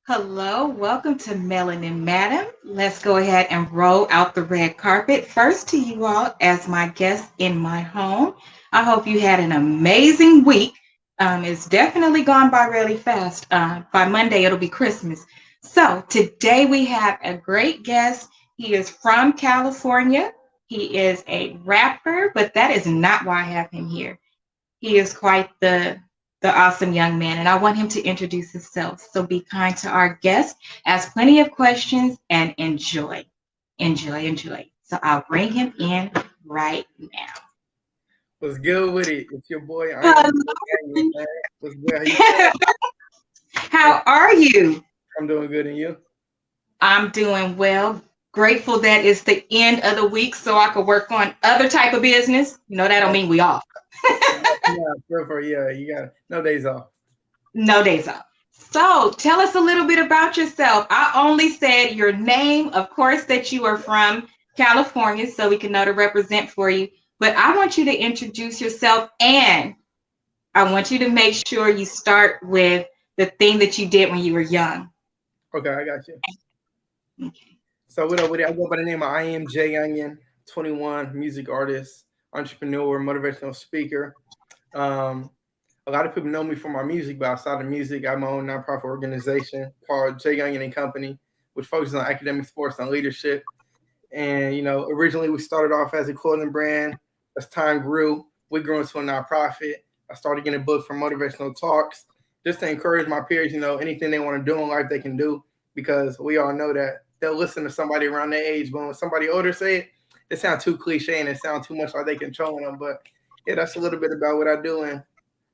Hello, welcome to Melanin Madam. Let's go ahead and roll out the red carpet. First to you all as my guest in my home. I hope you had an amazing week. It's definitely gone by really fast. By Monday, it'll be Christmas. So today we have a great guest. He is from California. He is a rapper, but that is not why I have him here. He is quite the awesome young man, and I want him to introduce himself. So be kind to our guest, ask plenty of questions, and enjoy, enjoy, enjoy. So I'll bring him in right now. What's good with it? It's your boy. I am Youngin, Hello. man. What's good? How you doing? How are you? I'm doing good, and you? I'm doing well. Grateful that it's the end of the week, so I could work on other type of business. That don't Oh, mean we off. yeah, yeah. You got no days off. No days off. So tell us a little bit about yourself. I only said your name, of course, that you are from California, so we can know to represent for you. But I want you to introduce yourself, and I want you to make sure you start with the thing that you did when you were young. Okay, I got you. Okay. So what up with it? I go by the name of IAmJYoungin, 21, music artist, entrepreneur, motivational speaker. Um, a lot of people know me for my music, but outside of music, I have my own nonprofit organization called J Youngin and Company, which focuses on academic, sports, and leadership. And originally we started off as a clothing brand. As time grew, we grew into a nonprofit. I started getting booked for motivational talks just to encourage my peers. Anything they want to do in life, they can do because we all know that they'll listen to somebody around their age. But when somebody older say it, it sounds too cliche and it sounds too much like they controlling them. But yeah, that's a little bit about what I do. And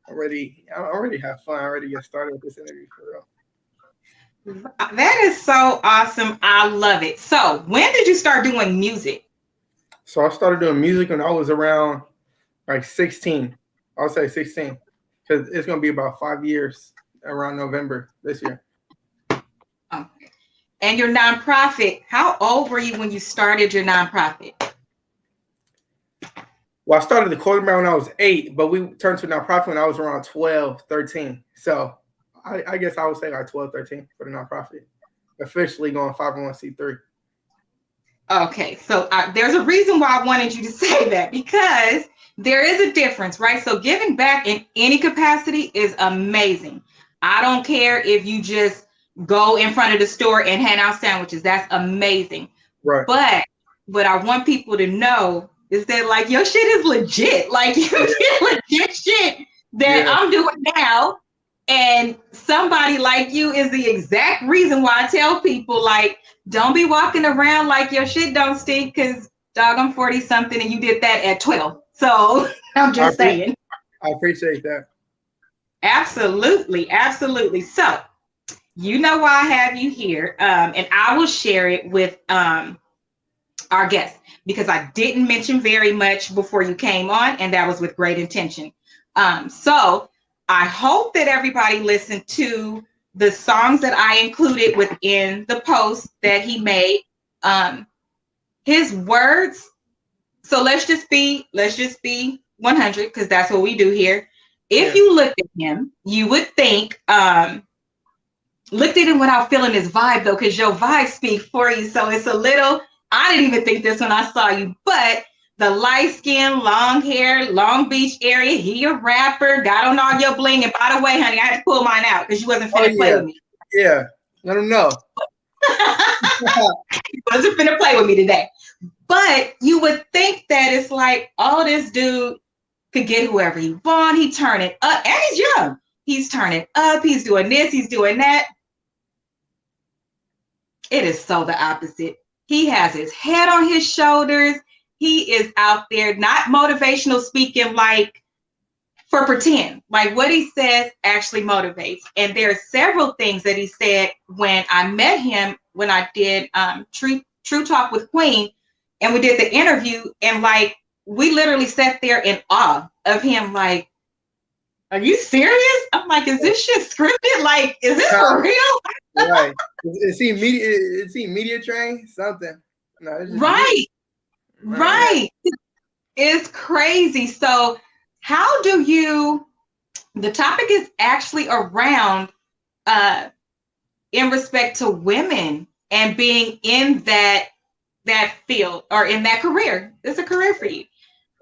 I already have fun. I already get started with this interview for real. That is so awesome. I love it. So, when did you start doing music? So I started doing music when I was around like 16. I'll say 16 because it's going to be about 5 years around November this year. Okay. And your nonprofit, how old were you when you started your nonprofit? Well, I started the clothing brand when I was 8, but we turned to a nonprofit when I was around 12, 13. So I guess I would say like 12, 13 for the nonprofit. Officially going 501c3. Okay, so there's a reason why I wanted you to say that because there is a difference, right? So giving back in any capacity is amazing. I don't care if you just go in front of the store and hand out sandwiches. That's amazing. Right. But what I want people to know is that like your shit is legit. Like you did legit shit that Yeah. I'm doing now. And somebody like you is the exact reason why I tell people like don't be walking around like your shit don't stink because dog, I'm 40 something and you did that at 12. So I'm I, just appre- saying. I appreciate that. Absolutely. Absolutely. So you know why I have you here. And I will share it with our guests because I didn't mention very much before you came on, and that was with great intention. So I hope that everybody listened to the songs that I included within the post that he made. Um, his words. So let's just be 100 because that's what we do here. If Yeah. you looked at him, you would think looked at him without feeling his vibe though, because your vibe speaks for you. So it's a little, I didn't even think this when I saw you, but the light skin, long hair, Long Beach area, he a rapper, got on all your bling. And by the way, honey, I had to pull mine out because you wasn't Oh, finna play yeah. with me. Yeah. Let them know. You wasn't finna play with me today. But you would think that it's like, oh, this dude could get whoever he want. He turn it up, and he's young. He's turning up. He's doing this. He's doing that. It is so the opposite. He has his head on his shoulders. He is out there, not motivational speaking like for pretend. Like what he says actually motivates. And there are several things that he said when I met him, when I did True Talk with Queen, and we did the interview, and like we literally sat there in awe of him, like, are you serious? I'm like, is this shit scripted? Like, is this for real? Right. Is he media trained? Something. No, it's just me. Right, Yeah. right. It's crazy. So, how do you? The topic is actually around uh, in respect to women and being in that field or in that career. It's a career for you.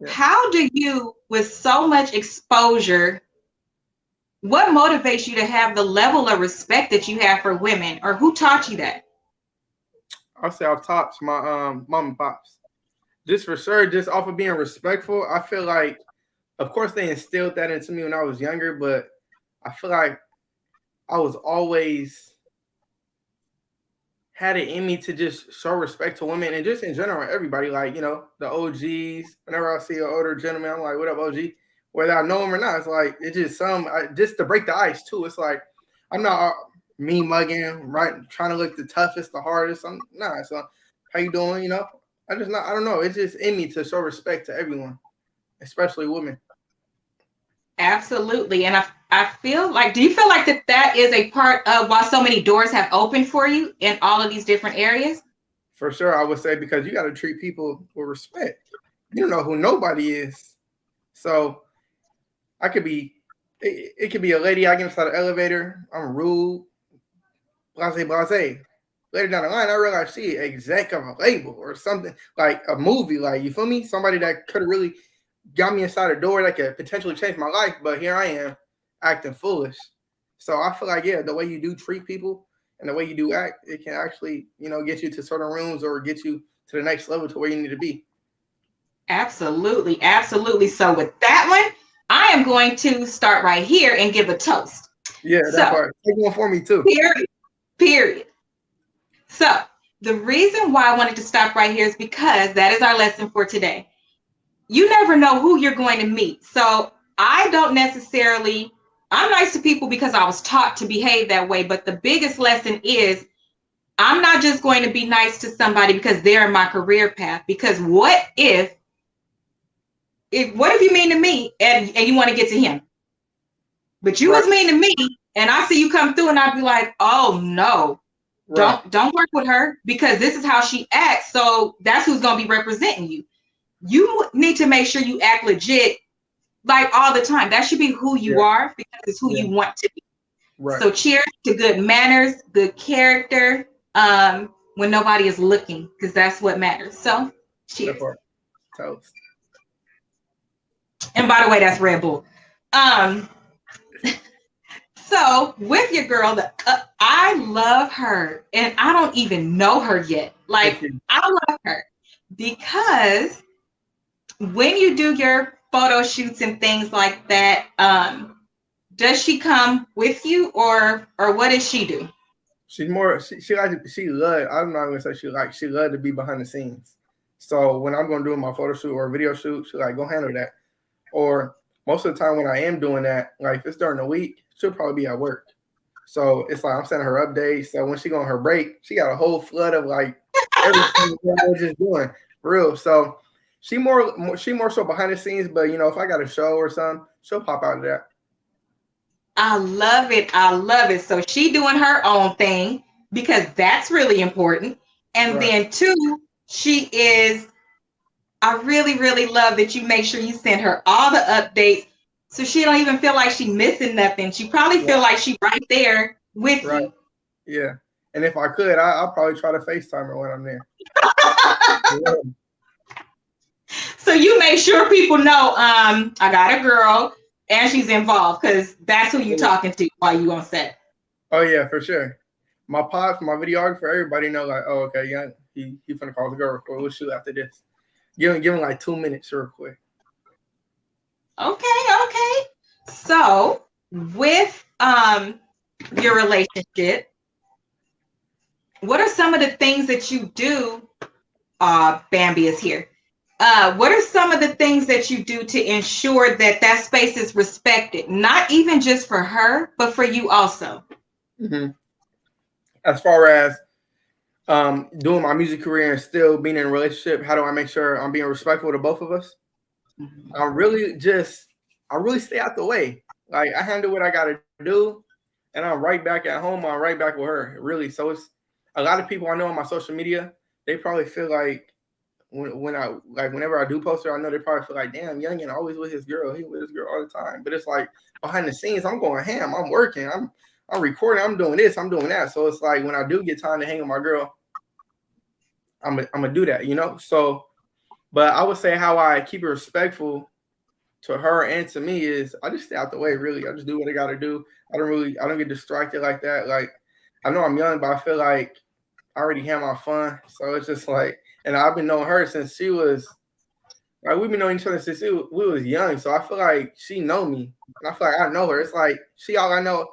Yeah. How do you, with so much exposure, what motivates you to have the level of respect that you have for women, or who taught you that? I'll say off tops, my mom and pops. Just for sure, just off of being respectful. I feel like, of course, they instilled that into me when I was younger, but I feel like I was always had it in me to just show respect to women and just in general, everybody. Like, you know, the OGs. Whenever I see an older gentleman, I'm like, "What up, OG?" Whether I know him or not, it's like it's just just to break the ice too. It's like I'm not me mugging, right? Trying to look the toughest, the hardest. I'm not. So, how you doing? You know, I don't know. It's just in me to show respect to everyone, especially women. Absolutely. And I feel like, do you feel like that is a part of why so many doors have opened for you in all of these different areas? For sure, I would say, because you got to treat people with respect. You don't know who nobody is. So I could be, it could be a lady I get inside the elevator. I'm rude, blase. Later down the line, I realize she exec of a label or something, like a movie. Like, you feel me? Somebody that could have really got me inside a door that could potentially change my life, but here I am acting foolish. So I feel like, yeah, the way you do treat people and the way you do act, it can actually, you know, get you to certain rooms or get you to the next level to where you need to be. Absolutely. Absolutely. So with that one, I am going to start right here and give a toast. Yeah, that part. Take one for me too. Period. So the reason why I wanted to stop right here is because that is our lesson for today. You never know who you're going to meet. So I'm nice to people because I was taught to behave that way. But the biggest lesson is I'm not just going to be nice to somebody because they're in my career path. Because what if you mean to me and you want to get to him? But you was mean to me and I see you come through and I'd be like, oh no, don't work with her because this is how she acts. So that's who's going to be representing you. You need to make sure you act legit, like all the time. That should be who you are because it's who you want to be. Right. So cheers to good manners, good character, when nobody is looking, because that's what matters. So cheers. Toast. And by the way, that's Red Bull. So with your girl, I love her, and I don't even know her yet. Like, I love her because when you do your photo shoots and things like that, does she come with you or what does she do? She's more, she love, I'm not gonna say she love to be behind the scenes. So when I'm gonna do my photo shoot or video shoot, she like, go handle that. Or most of the time when I am doing that, like if it's during the week, she'll probably be at work. So it's like I'm sending her updates. So when she go on her break, she got a whole flood of like everything we're just doing for real. So she more so behind the scenes, but you know, if I got a show or something, she'll pop out of that. I love it. I love it. So she doing her own thing because that's really important. And then two, I really, really love that you make sure you send her all the updates so she don't even feel like she's missing nothing. She probably feel like she's right there with you. Yeah. And if I could, I'll probably try to FaceTime her when I'm there. So you make sure people know I got a girl and she's involved because that's who you're talking to while you on set. Oh yeah, for sure. My pops, my videographer, everybody know like, oh okay, yeah, he finna call the girl for we'll shoot after this. Give him like 2 minutes real quick. Okay. So with your relationship, what are some of the things that you do? Bambi is here. What are some of the things that you do to ensure that space is respected, not even just for her, but for you also? Mm-hmm. As far as doing my music career and still being in a relationship, how do I make sure I'm being respectful to both of us? Mm-hmm. I really stay out the way. Like I handle what I got to do, and I'm right back at home. I'm right back with her. Really. So it's a lot of people I know on my social media. They probably feel like whenever I do post her, I know they probably feel like, damn, Youngin always with his girl. He with his girl all the time. But it's like behind the scenes, I'm going ham. I'm working. I'm I'm recording, I'm doing this, I'm doing that. So it's like when I do get time to hang with my girl, I'm gonna do that, you know. So, but I would say how I keep it respectful to her and to me is I just stay out the way. Really, I just do what I gotta do. I don't get distracted like that. Like I know I'm young, but I feel like I already had my fun. So it's just like, and I've been knowing her since she was like we've been knowing each other since we was young. So I feel like she know me, and I feel like I know her. It's like she all I know,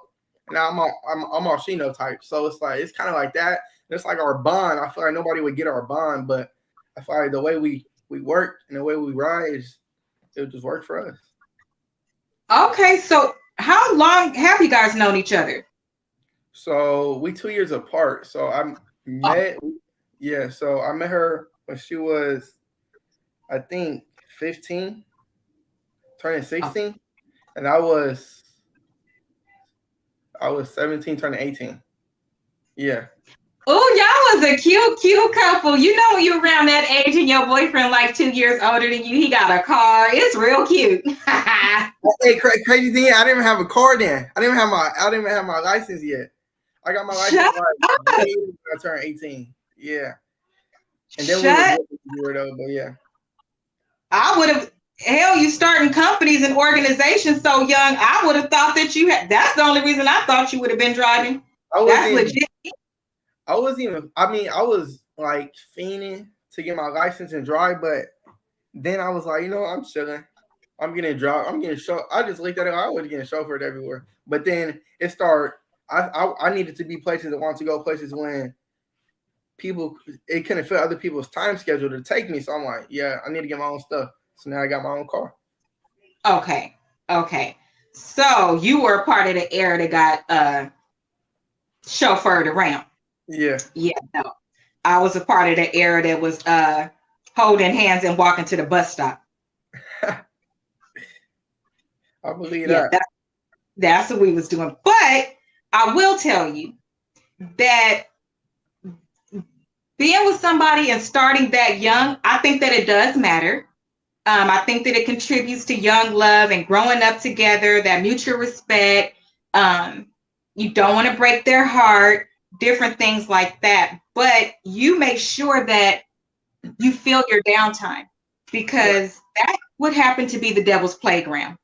and I'm all she know type. So it's like it's kind of like that. And it's like our bond. I feel like nobody would get our bond, but I feel like the way we work and the way we ride is it would just work for us. Okay, so how long have you guys known each other? So we 2 years apart. So I met, yeah. So I met her when she was, I think, 15, turning 16, and I was 17, turning 18. Yeah. Oh, y'all was a cute couple. You know when you're around that age and your boyfriend like 2 years older than you, he got a car. It's real cute. Hey, crazy thing, I didn't even have a car then. I didn't even have my license yet. I got my license like way when I turned 18. Yeah. And then we were though, but yeah. I would have you starting companies and organizations so young. I would have thought that you had. That's the only reason I thought you would have been driving. That's legit. I was like fiending to get my license and drive, but then I was like, you know, I'm chilling. I'm getting I just looked at it. I was getting chauffeured everywhere. But then it started. I needed to be places that want to go places when it couldn't fit other people's time schedule to take me. So I'm like, yeah, I need to get my own stuff. So now I got my own car. Okay. So you were a part of the era that got chauffeured around. Yeah. No. I was a part of the era that was holding hands and walking to the bus stop. I believe that. That's what we was doing. But I will tell you that being with somebody and starting that young, I think that it does matter. I think that it contributes to young love and growing up together, that mutual respect. You don't want to break their heart, different things like that. But you make sure that you feel your downtime because that would happen to be the devil's playground.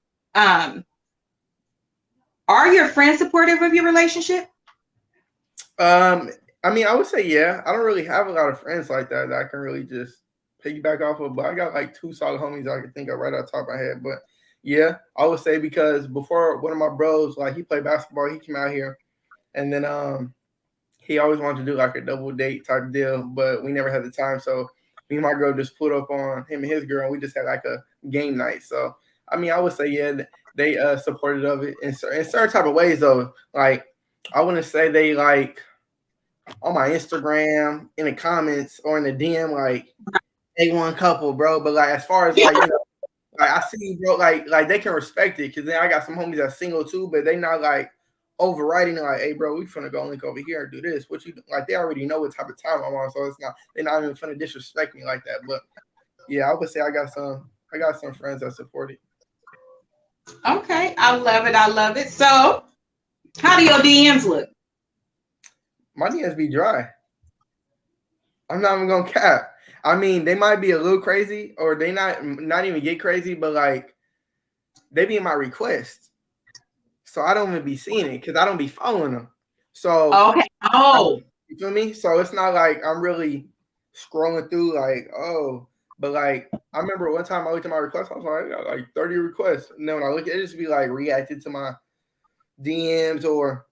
Are your friends supportive of your relationship? I mean, I would say yeah. I don't really have a lot of friends like that I can really just piggyback off of, but I got like 2 solid homies I can think of right off the top of my head. But yeah, I would say because before one of my bros, like he played basketball, he came out here, and then he always wanted to do like a double date type deal, but we never had the time. So me and my girl just put up on him and his girl, and we just had like a game night. So I mean, I would say yeah, they supported of it in certain type of ways though. Like I wouldn't say they like on my Instagram in the comments or in the DM like A1 couple, bro. But like as far as like you know, like I see, bro, like they can respect it because then I got some homies that's single too, but they not like overriding like, hey, bro, we finna go link over here and do this. What you like? They already know what type of time I'm on, so it's not they're not even finna disrespect me like that. But yeah, I would say I got some friends that support it. Okay, I love it. So, how do your DMs look? My DMs be dry. I'm not even gonna cap. I mean, they might be a little crazy, or they not even get crazy, but like they be in my request, so I don't even be seeing it because I don't be following them. So okay, you feel me? So it's not like I'm really scrolling through like but like I remember one time I looked at my request, I was like, I got like 30 requests, and then when I look at it, just be like reacted to my DMs or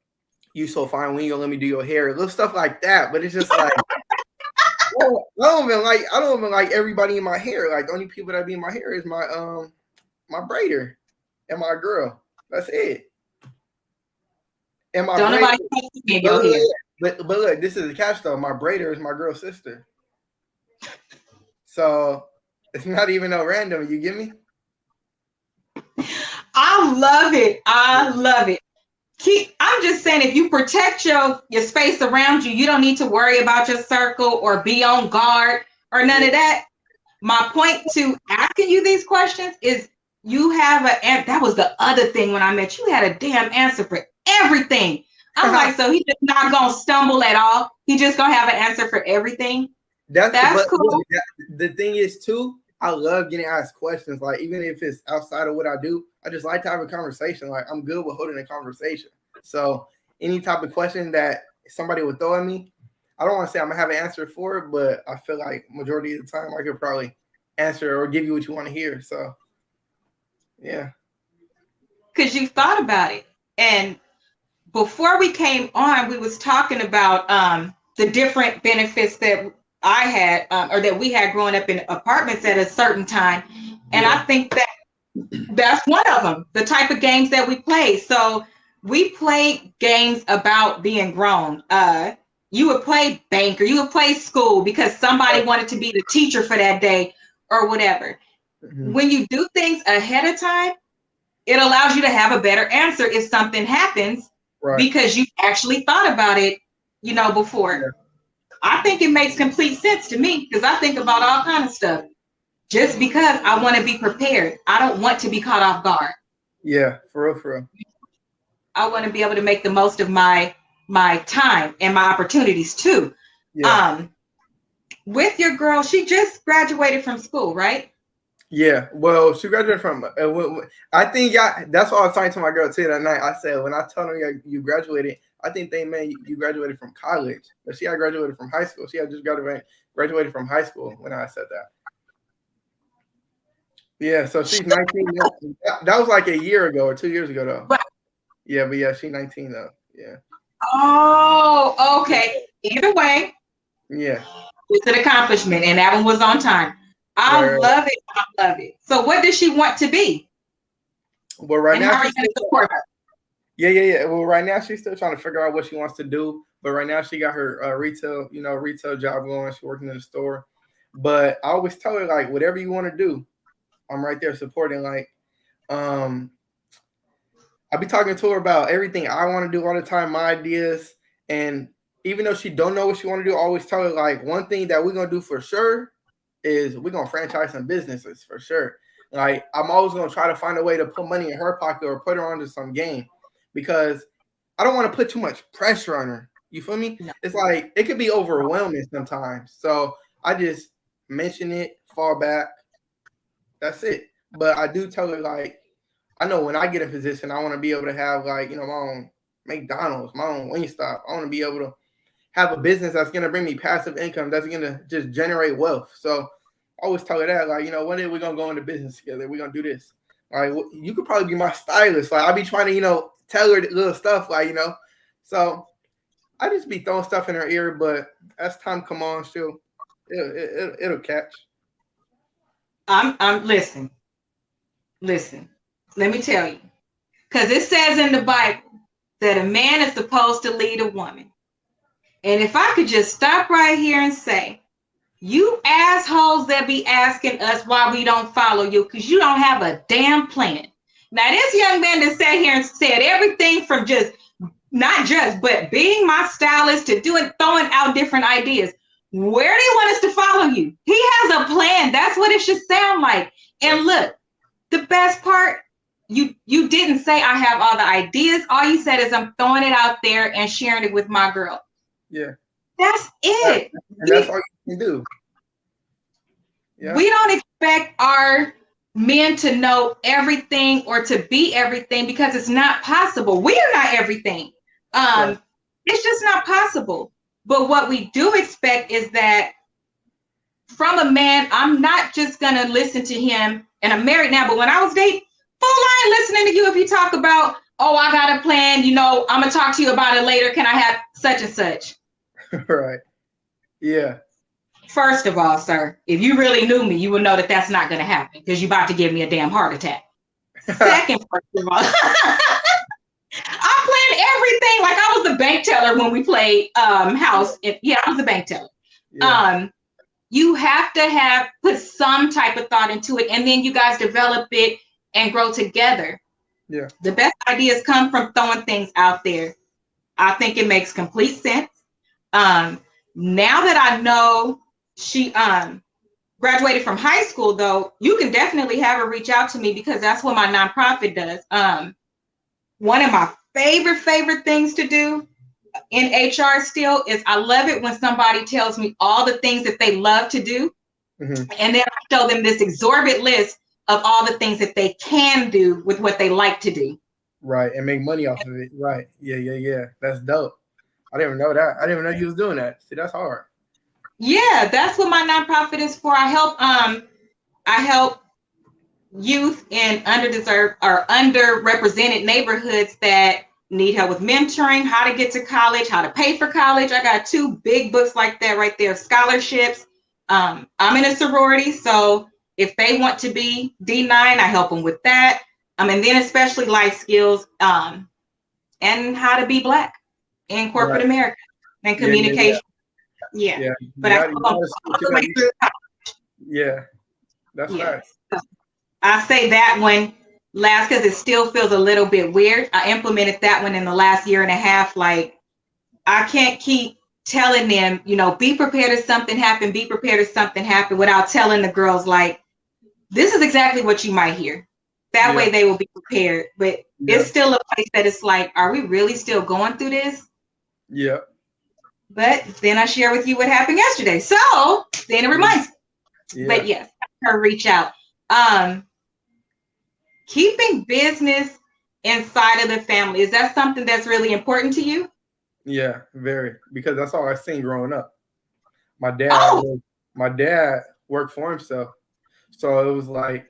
you so fine when you gonna let me do your hair, little stuff like that. But it's just like I don't even like everybody in my hair. Like the only people that be in my hair is my my braider and my girl. That's it. And my don't nobody in your hair. But look, this is the catch though. My braider is my girl's sister. So it's not even no random. You get me? I love it. I'm just saying, if you protect your space around you, you don't need to worry about your circle or be on guard or none of that. My point to asking you these questions is you have that was the other thing when I met you, had a damn answer for everything. I'm like, so he's just not gonna stumble at all. He just gonna have an answer for everything. That's cool. Look, the thing is too, I love getting asked questions. Like even if it's outside of what I do, I just like to have a conversation. Like I'm good with holding a conversation. So any type of question that somebody would throw at me, I don't want to say I'm gonna have an answer for it, but I feel like majority of the time I could probably answer or give you what you want to hear. So yeah. Because you thought about it. And before we came on, we was talking about the different benefits that I had or that we had growing up in apartments at a certain time. And I think that that's one of them, the type of games that we play. So we played games about being grown. You would play banker, you would play school because somebody wanted to be the teacher for that day or whatever. Mm-hmm. When you do things ahead of time, it allows you to have a better answer if something happens because you actually thought about it, before. Yeah. I think it makes complete sense to me because I think about all kinds of stuff just because I want to be prepared. I don't want to be caught off guard. Yeah, for real. I want to be able to make the most of my time and my opportunities too. Yeah. With your girl, she just graduated from school, right? Yeah, well, she graduated from. I think that's what I was talking to my girl too that night. I said when I told her you graduated, I think they meant you graduated from college, but she had graduated from high school. She had just graduated from high school when I said that. Yeah, so she's 19. That was like a year ago or 2 years ago though. Right. Yeah, but yeah, she's 19 though. Yeah. Oh, okay. Either way. Yeah. It's an accomplishment, and that one was on time. I love it. I love it. So what does she want to be? Well, right now, how are you going to support her? Yeah. Well, right now she's still trying to figure out what she wants to do. But right now she got her retail job going. She's working in the store. But I always tell her, like, whatever you want to do, I'm right there supporting. Like, I be talking to her about everything I want to do all the time, my ideas. And even though she don't know what she want to do, I always tell her, like, one thing that we're going to do for sure is we're going to franchise some businesses for sure. Like, I'm always going to try to find a way to put money in her pocket or put her onto some game because I don't want to put too much pressure on her. You feel me? No. It's like, it could be overwhelming sometimes. So I just mention it, fall back. That's it. But I do tell her, like, I know when I get in position, I want to be able to have, like, my own McDonald's, my own Wingstop. I want to be able to have a business that's going to bring me passive income, that's going to just generate wealth. So I always tell her that, like, one day we're going to go into business together. We're going to do this. Like, you could probably be my stylist. Like, I be trying to, tell her little stuff, like, So I just be throwing stuff in her ear, but as time come on, it'll catch. Listen. Let me tell you. Because it says in the Bible that a man is supposed to lead a woman. And if I could just stop right here and say, you assholes that be asking us why we don't follow you, because you don't have a damn plan. Now, this young man that sat here and said everything from but being my stylist to throwing out different ideas. Where do you want us to follow you? He has a plan. That's what it should sound like. And look, the best part, you didn't say I have all the ideas. All you said is I'm throwing it out there and sharing it with my girl. Yeah. That's it. And that's all you can do. Yeah. We don't expect our men to know everything or to be everything because it's not possible. We are not everything. It's just not possible. But what we do expect is that from a man, I'm not just going to listen to him, and I'm married now, but when I was dating, full line listening to you if you talk about, oh, I got a plan, I'm going to talk to you about it later. Can I have such and such? Right. Yeah. First of all, sir, if you really knew me, you would know that that's not going to happen because you're about to give me a damn heart attack. Second, first of all, I planned everything. Like I was the bank teller when we played house. I was the bank teller. Yeah. You have to put some type of thought into it, and then you guys develop it and grow together. Yeah. The best ideas come from throwing things out there. I think it makes complete sense. Now that I know she graduated from high school, though, you can definitely have her reach out to me because that's what my nonprofit does. One of my favorite things to do in HR still is I love it when somebody tells me all the things that they love to do. Mm-hmm. And then I show them this exorbitant list of all the things that they can do with what they like to do. Right. And make money off of it. Right. Yeah. That's dope. I didn't even know that. I didn't even know you was doing that. See, that's hard. Yeah, that's what my nonprofit is for. I help youth in underdeserved or underrepresented neighborhoods that need help with mentoring, how to get to college, how to pay for college. I got 2 big books like that right there, scholarships. I'm in a sorority, so if they want to be D9, I help them with that. And then especially life skills and how to be Black in corporate America and communication. Yeah. But I help them all the way through college. Yeah, that's right. I say that one last because it still feels a little bit weird. I implemented that one in the last year and a half. Like, I can't keep telling them, be prepared if something happened, be prepared if something happened, without telling the girls, like, this is exactly what you might hear. That way they will be prepared. But it's still a place that it's like, are we really still going through this? Yeah. But then I share with you what happened yesterday. So then it reminds me. Yeah. But yes, her reach out. Keeping business inside of the family, is that something that's really important to you? Yeah, very, because that's all I seen growing up. My dad worked for himself, so it was like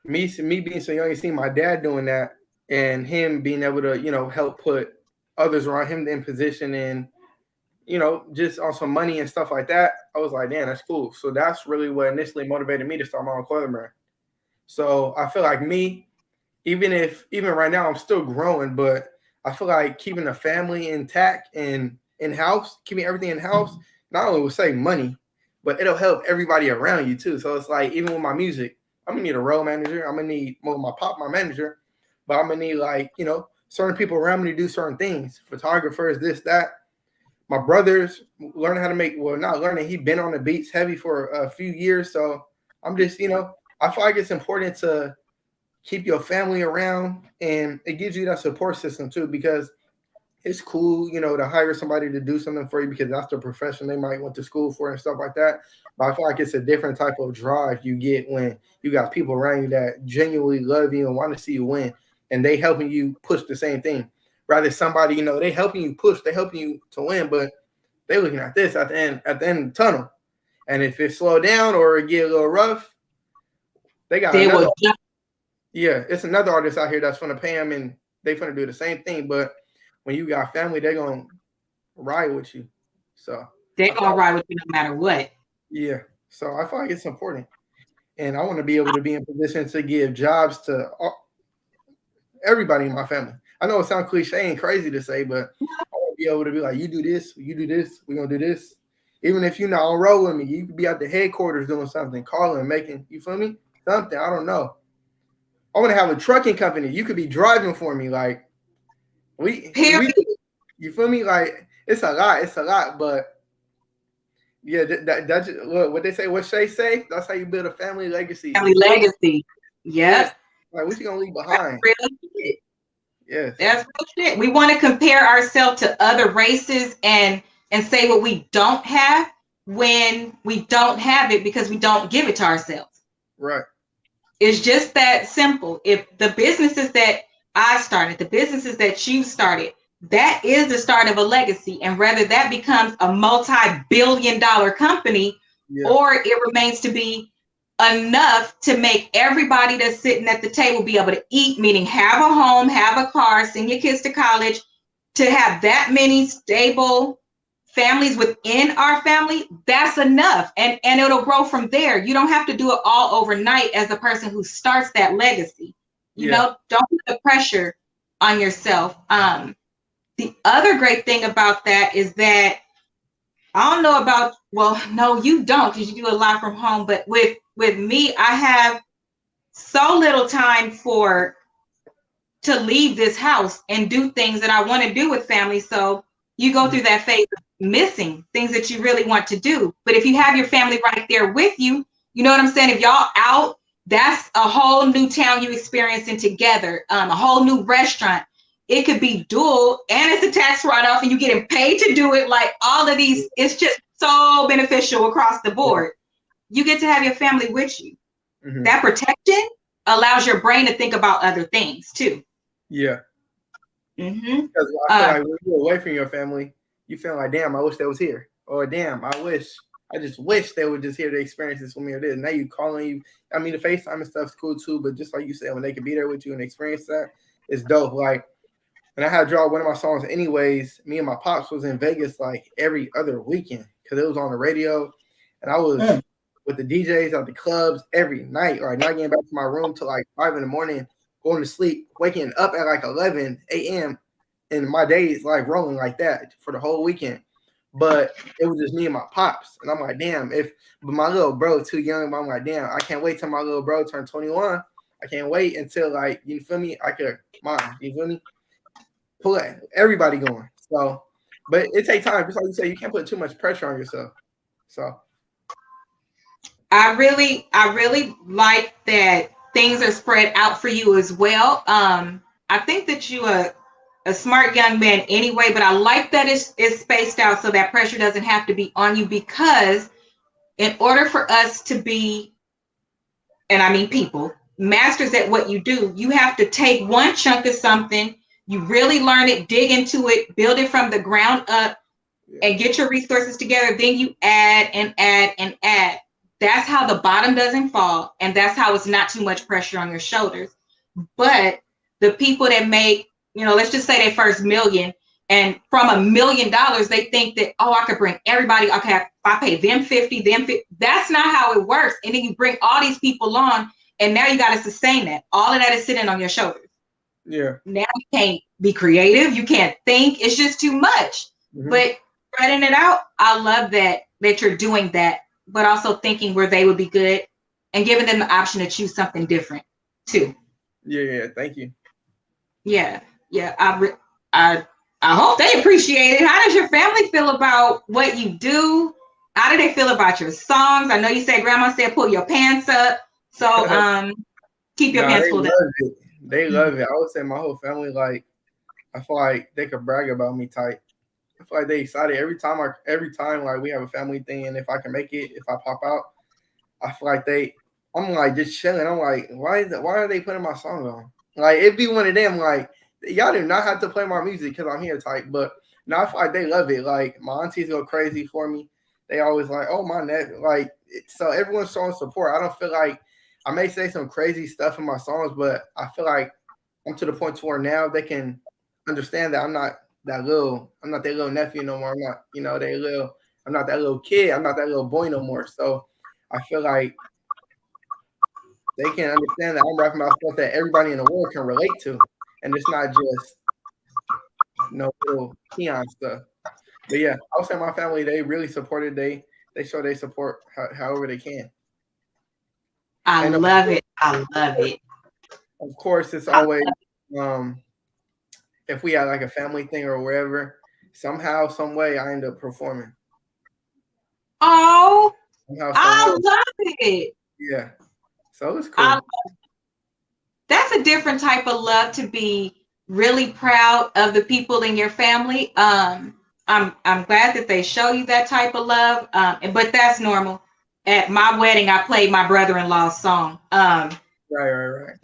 me being so young and seeing my dad doing that, and him being able to help put others around him in position, and just on some money and stuff like that. I was like, damn, that's cool. So that's really what initially motivated me to start my own clothing brand. So I feel like even right now I'm still growing, but I feel like keeping the family intact and in-house, keeping everything in-house, not only will save money, but it'll help everybody around you too. So it's like, even with my music, I'm gonna need a road manager. I'm gonna need my manager, but I'm gonna need certain people around me to do certain things. Photographers, this, that. My brothers learning how to not learning. He's been on the beats heavy for a few years. So I'm just, I feel like it's important to keep your family around, and it gives you that support system too, because it's cool, to hire somebody to do something for you because that's the profession they might went to school for and stuff like that. But I feel like it's a different type of drive you get when you got people around you that genuinely love you and want to see you win, and they helping you push the same thing. Rather somebody, they helping you push, they helping you to win, but they looking at this at the end of the tunnel. And if it slow down or it get a little rough, it's another artist out here that's gonna pay them, and they gonna do the same thing. But when you got family, they're gonna ride with you. So they're gonna ride with you no matter what. Yeah. So I feel like it's important, and I want to be able to be in position to give jobs to everybody in my family. I know it sounds cliche and crazy to say, but I want to be able to be like, you do this, we're gonna do this. Even if you're not on road with me, you could be at the headquarters doing something, calling, making, you feel me? Something, I don't know. I want to have a trucking company. You could be driving for me, like we you feel me? Like it's a lot, but yeah, that's just, what they say, what Shay say. That's how you build a family legacy. Family legacy. Yes. Like what you gonna leave behind? Yes. That's real shit. We want to compare ourselves to other races and say what we don't have when we don't have it because we don't give it to ourselves. Right. It's just that simple. If the businesses that I started, the businesses that you started, that is the start of a legacy. And whether that becomes a multi-billion-dollar company or it remains to be enough to make everybody that's sitting at the table be able to eat, meaning have a home, have a car, send your kids to college, to have that many stable families within our family, that's enough. And it'll grow from there. You don't have to do it all overnight as a person who starts that legacy. You know, don't put the pressure on yourself. The other great thing about that is that I don't know about, well, no, you don't, because you do a lot from home, but with me, I have so little time to leave this house and do things that I want to do with family. So you go through that phase of missing things that you really want to do. But if you have your family right there with you, you know what I'm saying? If y'all out, that's a whole new town you experiencing together, a whole new restaurant. it could be dual and it's a tax write-off and you're getting paid to do it. Like all of these, it's just so beneficial across the board. You get to have your family with you. Mm-hmm. That protection allows your brain to think about other things too. Yeah. Mm-hmm. Because I feel like when you're away from your family, you feel like, damn, I wish they was here. Or damn, I just wish they would just hear the experiences with me or this. Now you calling you. I mean, the FaceTime and stuff's cool too, but just like you said, when they can be there with you and experience that, it's dope. Like when I had to draw one of my songs anyways, me and my pops was in Vegas like every other weekend because it was on the radio. And I was with the DJs at the clubs every night, like not getting back to my room till like 5 a.m, going to sleep, waking up at like 11 a.m. And my days like rolling like that for the whole weekend. But it was just me and my pops. And I'm like, damn, but my little bro too young, but I'm like, damn, I can't wait till my little bro turn 21. I can't wait until like, you feel me? You feel me? Pull everybody going. So, but it takes time. Just like you say, you can't put too much pressure on yourself. So I really like that things are spread out for you as well. I think that you are a smart young man anyway, but I like that it's spaced out so that pressure doesn't have to be on you, because in order for us to be, and I mean people, masters at what you do, you have to take one chunk of something, you really learn it, dig into it, build it from the ground up, and get your resources together. Then you add and add and add. That's how the bottom doesn't fall, and that's how it's not too much pressure on your shoulders. But the people that make, let's just say their first million, and from $1 million, they think that, I could bring everybody. Okay, if I pay them 50, them 50. That's not how it works. And then you bring all these people on, and now you got to sustain that. All of that is sitting on your shoulders. Yeah. Now you can't be creative. You can't think. It's just too much. Mm-hmm. But spreading it out, I love that you're doing that, but also thinking where they would be good and giving them the option to choose something different too. Yeah. Thank you. Yeah. I hope they appreciate it. How does your family feel about what you do? How do they feel about your songs? I know you said grandma said pull your pants up. So keep your pants pulled up. They love it. I would say my whole family, like, I feel like they could brag about me tight. I feel like they excited every time like we have a family thing, and if I can make it, if I pop out, I feel like I'm like just chilling. I'm like, why are they putting my song on? Like it'd be one of them, like, y'all do not have to play my music because I'm here type. But now I feel like they love it. Like my aunties go crazy for me. They always like, oh my neck, like, so everyone's showing support. I don't feel like I may say some crazy stuff in my songs, but I feel like I'm to the point to where now they can understand that I'm not that little nephew no more. I'm not, I'm not that little kid. I'm not that little boy no more. So I feel like they can understand that I'm rapping about stuff that everybody in the world can relate to. And it's not just little Keon stuff. But yeah, I would say my family, they really supported. They show they support however they can. I love it. Of course, it's always if we had like a family thing or wherever, somehow, some way, I end up performing. Oh, I love it. Yeah, so it's cool. That's a different type of love, to be really proud of the people in your family. I'm glad that they show you that type of love. But that's normal. At my wedding, I played my brother-in-law's song. Right.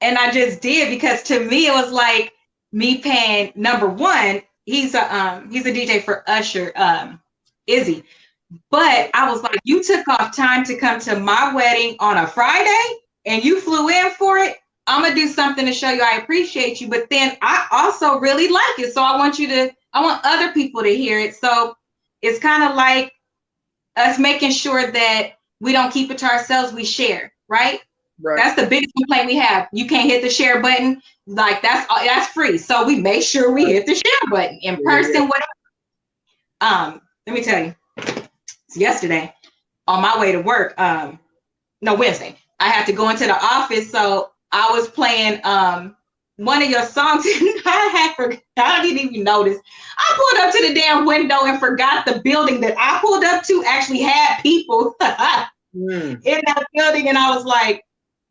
And I just did because to me it was like me paying, number one, he's a DJ for Usher, Izzy. But I was like, you took off time to come to my wedding on a Friday and you flew in for it. I'm gonna do something to show you I appreciate you. But then I also really like it. So I want other people to hear it. So it's kind of like us making sure that we don't keep it to ourselves, we share, right? That's the biggest complaint we have. You can't hit the share button. Like that's free. So we make sure we hit the share button in person, whatever. Let me tell you, yesterday on my way to work, Wednesday, I had to go into the office. So I was playing one of your songs and I didn't even notice. I pulled up to the damn window and forgot the building that I pulled up to actually had people in that building. And I was like,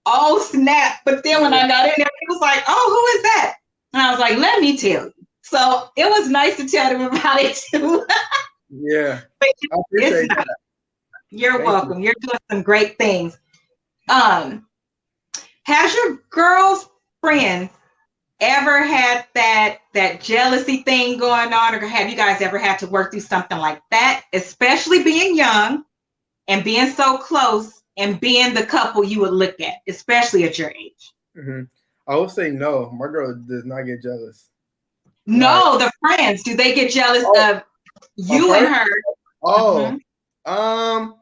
oh snap. But then when I got in there, it was like, oh, who is that? And I was like, let me tell you. So it was nice to tell them about it too. Yeah. But I appreciate that. You're Thank welcome. You're doing some great things. Has your girls' friends ever had that jealousy thing going on, or have you guys ever had to work through something like that, especially being young and being so close and being the couple you would look at, especially at your age? Mm-hmm. I would say no. My girl does not get jealous. Like, No, the friends, do they get jealous of you her? and her? Oh,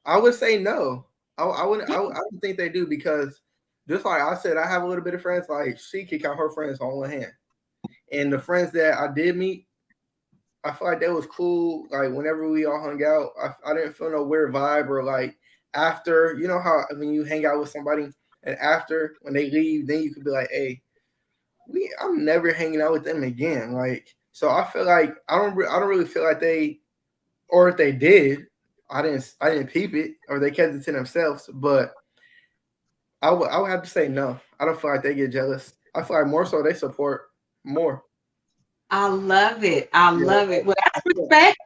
I would say no. I wouldn't. I don't think they do, because just like I said, I have a little bit of friends. Like, she can count her friends on one hand, and the friends that I did meet, I feel like that was cool. Like, whenever we all hung out, I didn't feel no weird vibe, or like after, you know how when you hang out with somebody and after when they leave, then you could be like, hey, I'm never hanging out with them again. Like, so I feel like I don't really feel like they, or if they did, I didn't peep it, or they kept it to themselves. But I would have to say no. I don't feel like they get jealous. I feel like more so they support more. I love it. I love it. Well, that's respect.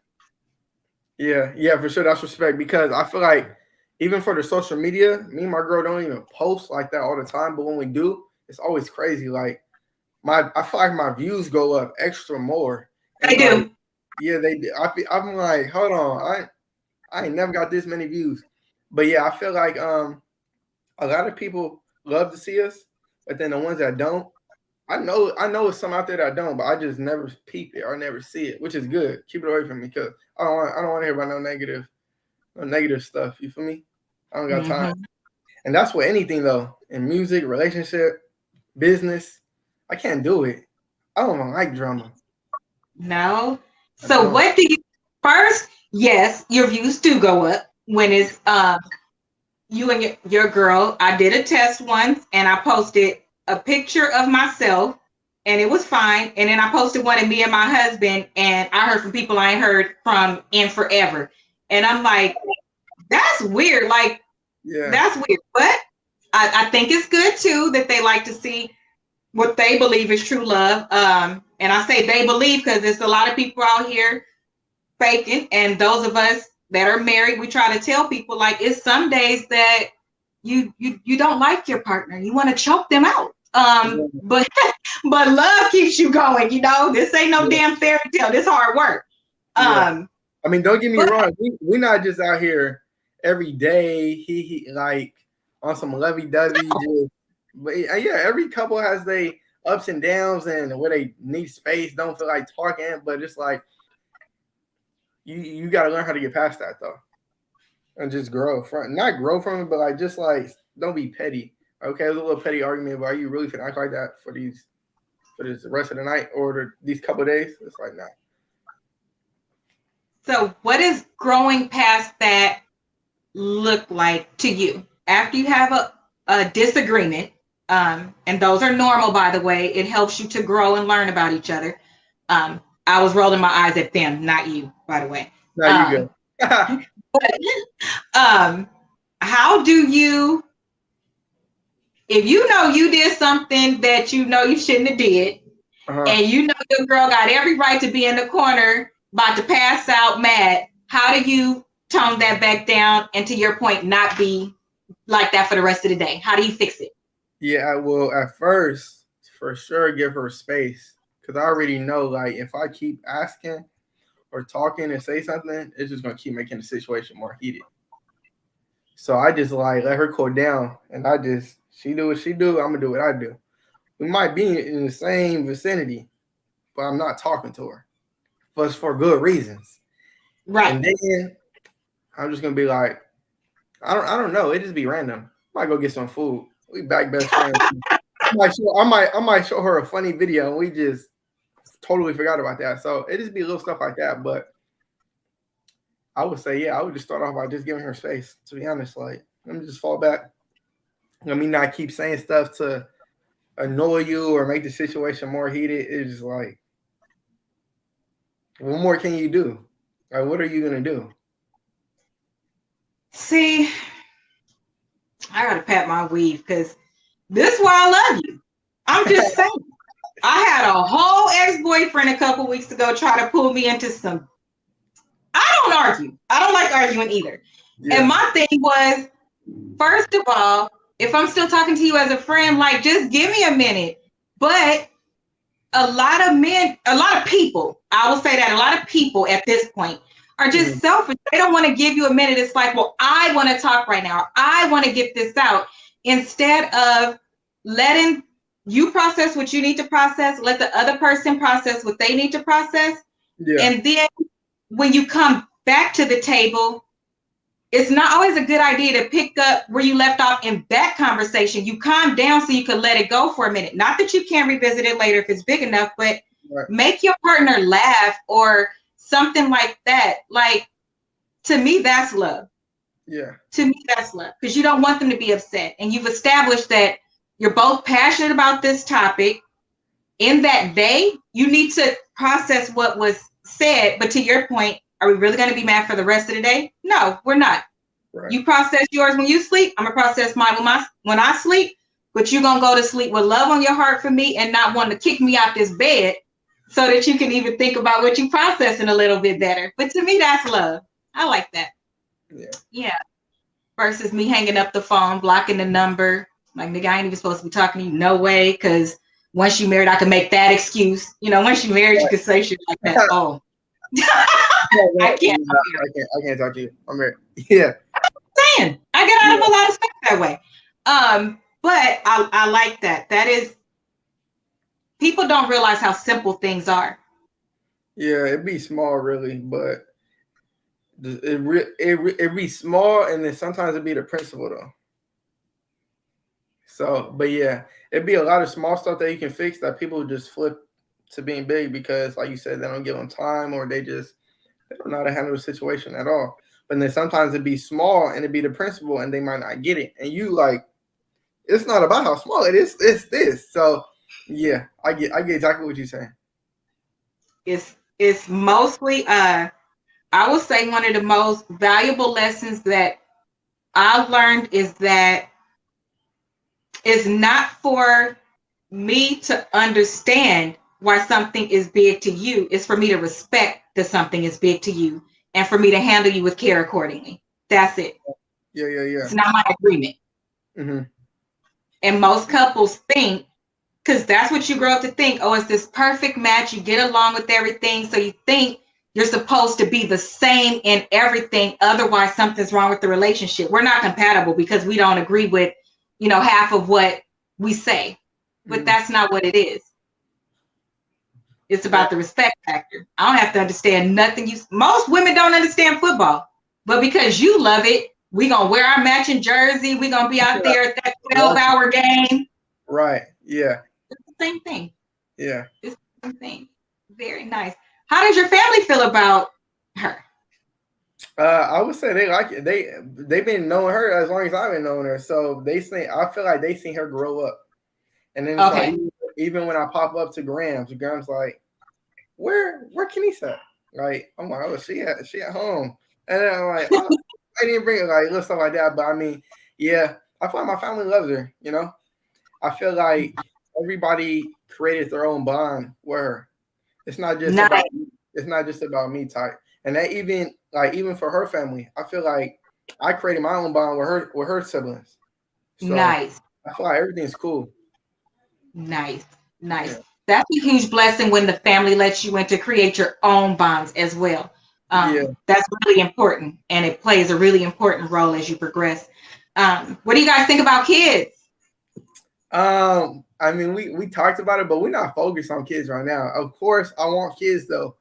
Yeah, for sure. That's respect, because I feel like even for the social media, me and my girl don't even post like that all the time. But when we do, it's always crazy. Like, I feel like my views go up extra more. And They do. Yeah, they do. I'm like, hold on, I ain't never got this many views. But yeah, I feel like a lot of people love to see us, but then the ones that don't, I know it's some out there that don't, but I just never peep it or never see it, which is good. Keep it away from me, because I don't want to hear about no negative stuff. You feel me? I don't got time. And that's with anything though, in music, relationship, business. I can't do it. I don't like drama. No. So what do you first? Yes, your views do go up when it's you and your girl. I did a test once and I posted a picture of myself and it was fine. And then I posted one of me and my husband, and I heard from people I ain't heard from in forever. And I'm like, that's weird. Like, that's weird. But I think it's good too that they like to see what they believe is true love. And I say they believe because there's a lot of people out here faking, and those of us that are married, we try to tell people like it's some days that you don't like your partner, you want to choke them out. But but love keeps you going. You know, this ain't no damn fairy tale. This hard work. I mean, don't get me wrong. We're not just out here every day. He like on some lovey-dovey. But yeah, every couple has their ups and downs, and where they need space, don't feel like talking. But it's like you got to learn how to get past that though, and just not grow from it, but like just like don't be petty. Okay, it was a little petty argument, but are you really finna act like that for this rest of the night or these couple of days? It's like, nah. So what does growing past that look like to you after you have a disagreement? And those are normal, by the way. It helps you to grow and learn about each other. I was rolling my eyes at them, not you, by the way. No, you go. How do you, if you know you did something that you know you shouldn't have did, and you know your girl got every right to be in the corner about to pass out mad, how do you tone that back down and, to your point, not be like that for the rest of the day? How do you fix it? Yeah, I will at first for sure give her space, because I already know, like, if I keep asking or talking and say something, it's just gonna keep making the situation more heated. So I just like let her cool down, and she do what she do, I'm gonna do what I do. We might be in the same vicinity, but I'm not talking to her, but for good reasons. Right. And then I'm just gonna be like, I don't know. It just be random. I might go get some food. We back best friends. I might show her a funny video, and we just totally forgot about that. So it just be little stuff like that. But I would say, yeah, I would just start off by just giving her space. To be honest, like, let me just fall back. Let me not keep saying stuff to annoy you or make the situation more heated. It's just like, what more can you do? Like, what are you gonna do? See, I gotta pat my weave because this is why I love you. I'm just saying. I had a whole ex-boyfriend a couple weeks ago try to pull me into some. I don't argue. I don't like arguing either. Yeah. And my thing was, first of all, if I'm still talking to you as a friend, like, just give me a minute. But a lot of men, a lot of people, I will say that a lot of people at this point are just selfish. They don't want to give you a minute. It's like, well, I want to talk right now. I want to get this out. Instead of letting you process what you need to process, let the other person process what they need to process. Yeah. And then when you come back to the table, it's not always a good idea to pick up where you left off in that conversation. You calm down so you can let it go for a minute. Not that you can't revisit it later if it's big enough, but make your partner laugh or something like that. Like, to me, that's love. Yeah. To me, that's love, because you don't want them to be upset. And you've established that you're both passionate about this topic. In that day, you need to process what was said. But to your point, are we really going to be mad for the rest of the day? No, we're not. Right. You process yours when you sleep. I'm going to process mine when I sleep. But you're going to go to sleep with love on your heart for me and not want to kick me out this bed so that you can even think about what you're processing a little bit better. But to me, that's love. I like that. Yeah. Yeah. Versus me hanging up the phone, blocking the number. Like, nigga, I ain't even supposed to be talking to you. No way. Because once you married, I can make that excuse. You know, once you married, you can say shit like that. Oh. I can't talk to you. I'm married. Yeah. I'm saying. I get out of a lot of stuff that way. But I like that. That is, people don't realize how simple things are. Yeah, it'd be small, really, but it be small, and then sometimes it'd be the principle, though. So, but yeah, it'd be a lot of small stuff that you can fix that people just flip to being big because, like you said, they don't give them time, or they don't know how to handle the situation at all. But then sometimes it'd be small and it'd be the principle, and they might not get it. And you like, it's not about how small it is, it's this. So yeah, I get exactly what you're saying. It's mostly I will say one of the most valuable lessons that I've learned is that it's not for me to understand why something is big to you. It's for me to respect that something is big to you and for me to handle you with care accordingly. That's it. Yeah. It's not my agreement. Mm-hmm. And most couples think, because that's what you grow up to think, oh, it's this perfect match. You get along with everything. So you think you're supposed to be the same in everything. Otherwise, something's wrong with the relationship. We're not compatible because we don't agree with, half of what we say. But that's not what it is. It's about the respect factor. I don't have to understand nothing. Most women don't understand football. But because you love it, we're going to wear our matching jersey. We're going to be out there at that 12-hour game. Right. Yeah. It's the same thing. Yeah. It's the same thing. Very nice. How does your family feel about her? I would say they like it. They've been knowing her as long as I've been knowing her. So I feel like they seen her grow up. And then it's like, even when I pop up to Graham's like, where Kenny's at? Like, I'm like, oh, she at home. And then I'm like, oh, I didn't bring her, like, little stuff like that. But I mean, yeah, I feel like my family loves her, I feel like everybody created their own bond with her. It's not just about me type. And that even for her family, I feel like I created my own bond with her siblings. So nice. I feel like everything's cool. Nice. Yeah. That's a huge blessing when the family lets you in to create your own bonds as well. That's really important, and it plays a really important role as you progress. What do you guys think about kids? I mean, we talked about it, but we're not focused on kids right now. Of course, I want kids though.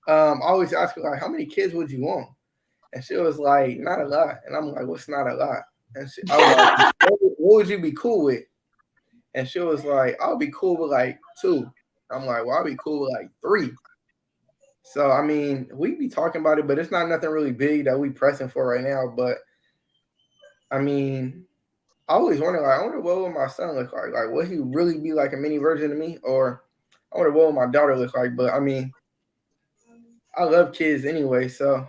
I always ask her, like, how many kids would you want? And she was like, not a lot. And I'm like, what's not a lot? And I was like, what would you be cool with? And she was like, I'll be cool with like 2. I'm like, well, I'll be cool with like 3. So, I mean, we be talking about it, but it's not nothing really big that we pressing for right now. But, I mean, I always wonder, like, I wonder what would my son look like? Like, would he really be like a mini version of me? Or I wonder what would my daughter look like? But, I mean, I love kids anyway, so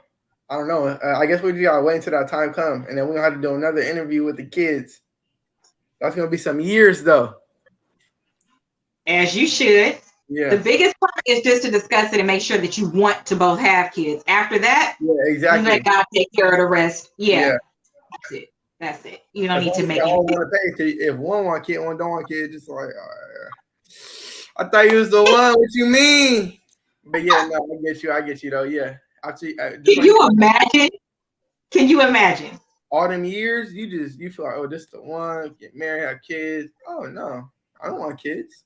I don't know. I guess we just gotta wait until that time comes, and then we're gonna have to do another interview with the kids. That's gonna be some years, though. As you should. Yeah. The biggest part is just to discuss it and make sure that you want to both have kids. After that, Yeah, exactly. you let God take care of the rest. Yeah. That's it. That's it. You don't As need long to as make y'all it. want to pay, if one want kid, one don't want kid, just like, I thought you was the one. What you mean? But yeah, no, I get you though. Yeah, actually, just Can like you you said, imagine? Can you imagine? all them years, you feel like, oh, this is the one. Get married, have kids. Oh no, I don't want kids.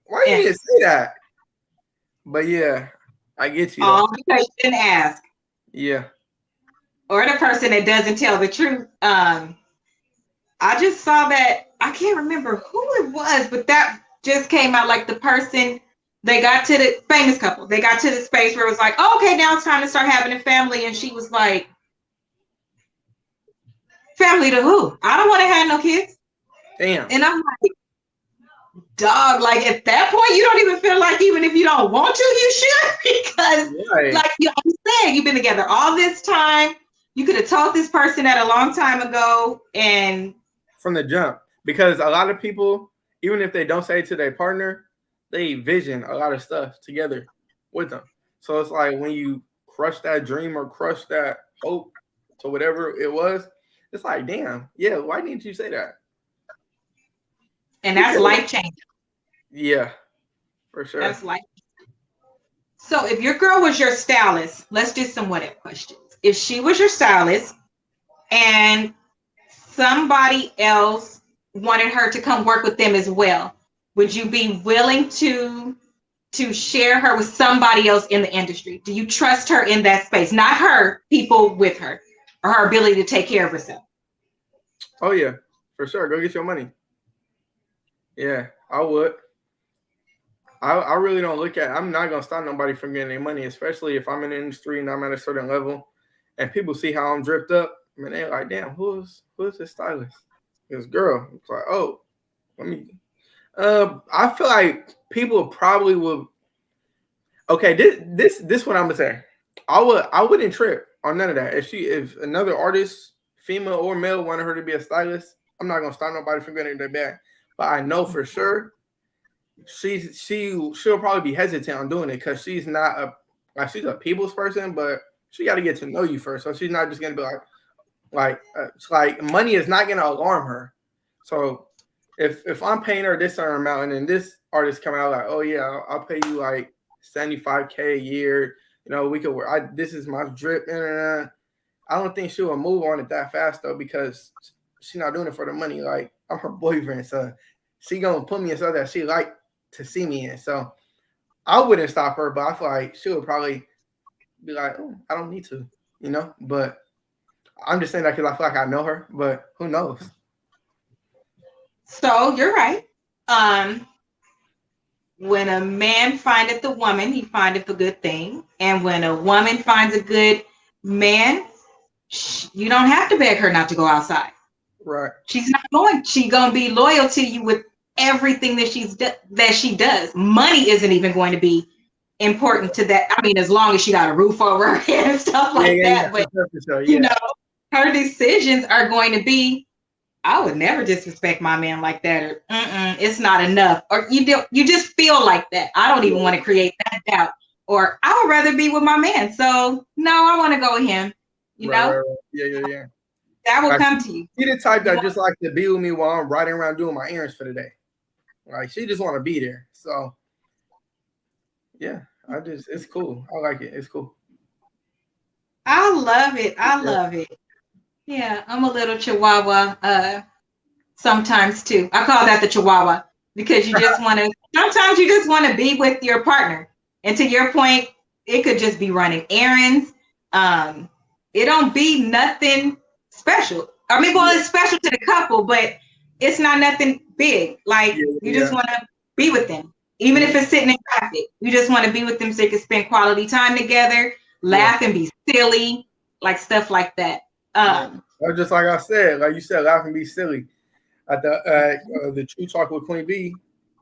Why you And didn't say that? But yeah, I get you though. all because you didn't ask. Yeah. Or the person that doesn't tell the truth. I just saw that. I can't remember who it was, but that just came out like the person. They got to the famous couple. They got to the space where it was like, oh, okay, now it's time to start having a family. And she was like, family to who? I don't want to have no kids. Damn. And I'm like, dog, like at that point, you don't even feel like even if you don't want to, you should. Because Right. like you understand, you've been together all this time. You could have told this person that a long time ago. And from the jump, because a lot of people, even if they don't say it to their partner, they vision a lot of stuff together with them. So it's like when you crush that dream or crush that hope to whatever it was, it's like, damn, yeah, why didn't you say that? that's life changing. Yeah, for sure. That's life. So if your girl was your stylist, let's do some what if questions. If she was your stylist and somebody else wanted her to come work with them as well, would you be willing to share her with somebody else in the industry? Do you trust her in that space? Not her, people with her, or her ability to take care of herself. Oh yeah, for sure. Go get your money. Yeah, I would. I really don't look at. I'm not gonna stop nobody from getting their money, especially if I'm in the industry and I'm at a certain level, and people see how I'm dripped up. I mean, they're like, "Damn, who's this stylist? This girl." It's like, "Oh, let me." I feel like people probably would. Okay, this what I'm gonna say. I wouldn't trip on none of that. If another artist, female or male, wanted her to be a stylist, I'm not gonna stop nobody from getting their bag. But I know for sure she'll probably be hesitant on doing it because she's not she's a people's person, but she got to get to know you first. So she's not just gonna be it's like money is not gonna alarm her. So if I'm paying her this certain amount and then this artist come out like, oh yeah, I'll pay you like $75K a year. You know, we could work. This is my drip. I don't think she will move on it that fast though because she's not doing it for the money. Like I'm her boyfriend, so she gonna put me in stuff that she like to see me in. So I wouldn't stop her, but I feel like she would probably be like, oh, I don't need to, you know. But I'm just saying that because I feel like I know her, but who knows? So you're right. When a man findeth a woman, he findeth a good thing. And when a woman finds a good man, you don't have to beg her not to go outside. Right. She's not going. She's going to be loyal to you with everything that she does. Money isn't even going to be important to that. I mean, as long as she got a roof over her head and stuff like that. But you know, her decisions are going to be, I would never disrespect my man like that, or it's not enough, or you just feel like that. I don't even want to create that doubt, or I would rather be with my man. So no, I want to go with him. You know? Right. Yeah. That will come to you. She the type that just like to be with me while I'm riding around doing my errands for the day. Like she just want to be there. So yeah, it's cool. I like it. It's cool. I love it. I love it. Yeah, I'm a little chihuahua sometimes too. I call that the chihuahua because you just want to, sometimes you just want to be with your partner. And to your point, it could just be running errands. It don't be nothing special. I mean, well, it's special to the couple, but it's not nothing big. Like you just want to be with them. Even if it's sitting in traffic, you just want to be with them so you can spend quality time together, laugh and be silly, like stuff like that. Just like I said, like you said, laugh and be silly. At the True Talk with Queen B,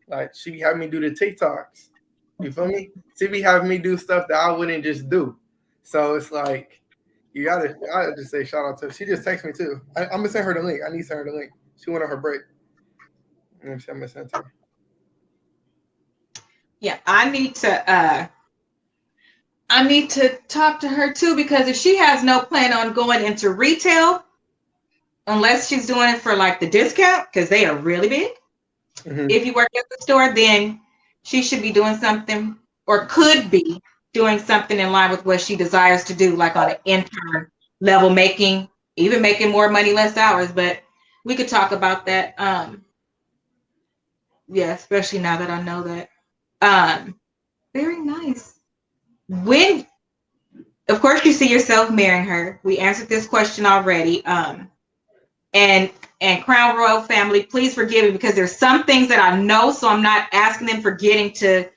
like she be having me do the TikToks. You feel me? She be having me do stuff that I wouldn't just do. So it's like I gotta just say shout out to her. She just texted me too. I'm gonna send her the link. I need to send her the link. She went on her break. I'm gonna send her. Yeah, I need to talk to her too, because if she has no plan on going into retail, unless she's doing it for like the discount, because they are really big. Mm-hmm. If you work at the store, then she should be doing something, or could be doing something in line with what she desires to do, like on an intern level, even making more money, less hours. But we could talk about that. Yeah, especially now that I know that. Very nice. When, of course, you see yourself marrying her. We answered this question already. And Crown Royal family, please forgive me, because there's some things that I know, so I'm not asking them, forgetting to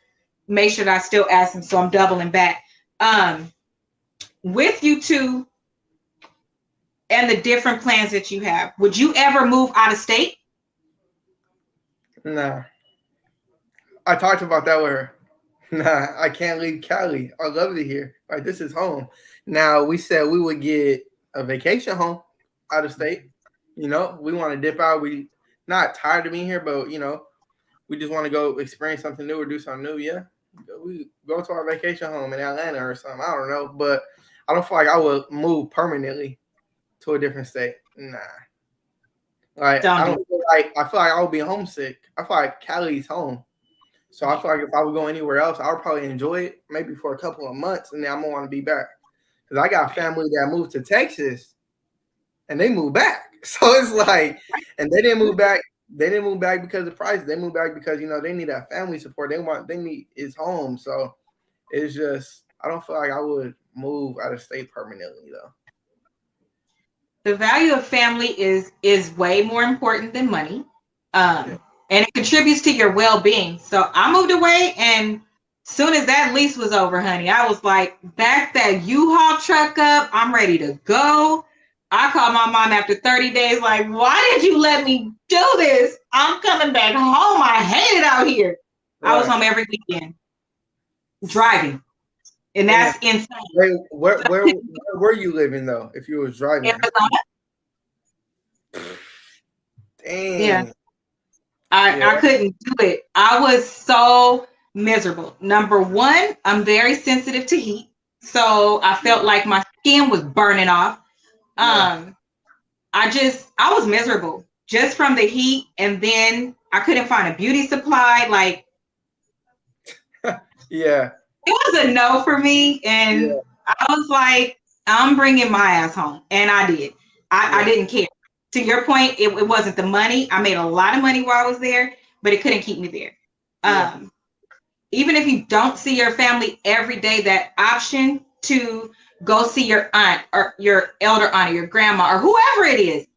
make sure that I still ask them, so I'm doubling back. With you two and the different plans that you have, would you ever move out of state? Nah, I talked about that with her. Nah, I can't leave Cali. I love it here. Like, this is home. Now, we said we would get a vacation home out of state. You know, we want to dip out. We not tired of being here, but we just want to go experience something new or do something new. Yeah, we go to our vacation home in Atlanta or something. I don't know, but I don't feel like I would move permanently to a different state. Nah, like Don't I do don't feel like I would be homesick. I feel like Cali's home. So I feel like if I would go anywhere else, I would probably enjoy it maybe for a couple of months, and then I'm gonna want to be back. Because I got family that moved to Texas and they moved back. So it's like, and they didn't move back. They didn't move back because of price. They moved back because they need that family support. They need his home. So it's just, I don't feel like I would move out of state permanently though. The value of family is way more important than money. Yeah. And it contributes to your well-being. So I moved away, and soon as that lease was over, honey, I was like, back that U-Haul truck up. I'm ready to go. I called my mom after 30 days, like, why did you let me do this? I'm coming back home. I hate it out here. Right. I was home every weekend driving. And that's insane. Where were you living though? If you was driving, dang. Yeah, I couldn't do it. I was so miserable. Number one, I'm very sensitive to heat, so I felt like my skin was burning off. I was miserable just from the heat, and then I couldn't find a beauty supply. Like, yeah. It was a no for me, and I was like, I'm bringing my ass home, and I did. I didn't care. To your point, it wasn't the money. I made a lot of money while I was there, but it couldn't keep me there. Even if you don't see your family every day, that option to go see your aunt or your elder aunt or your grandma or whoever it is,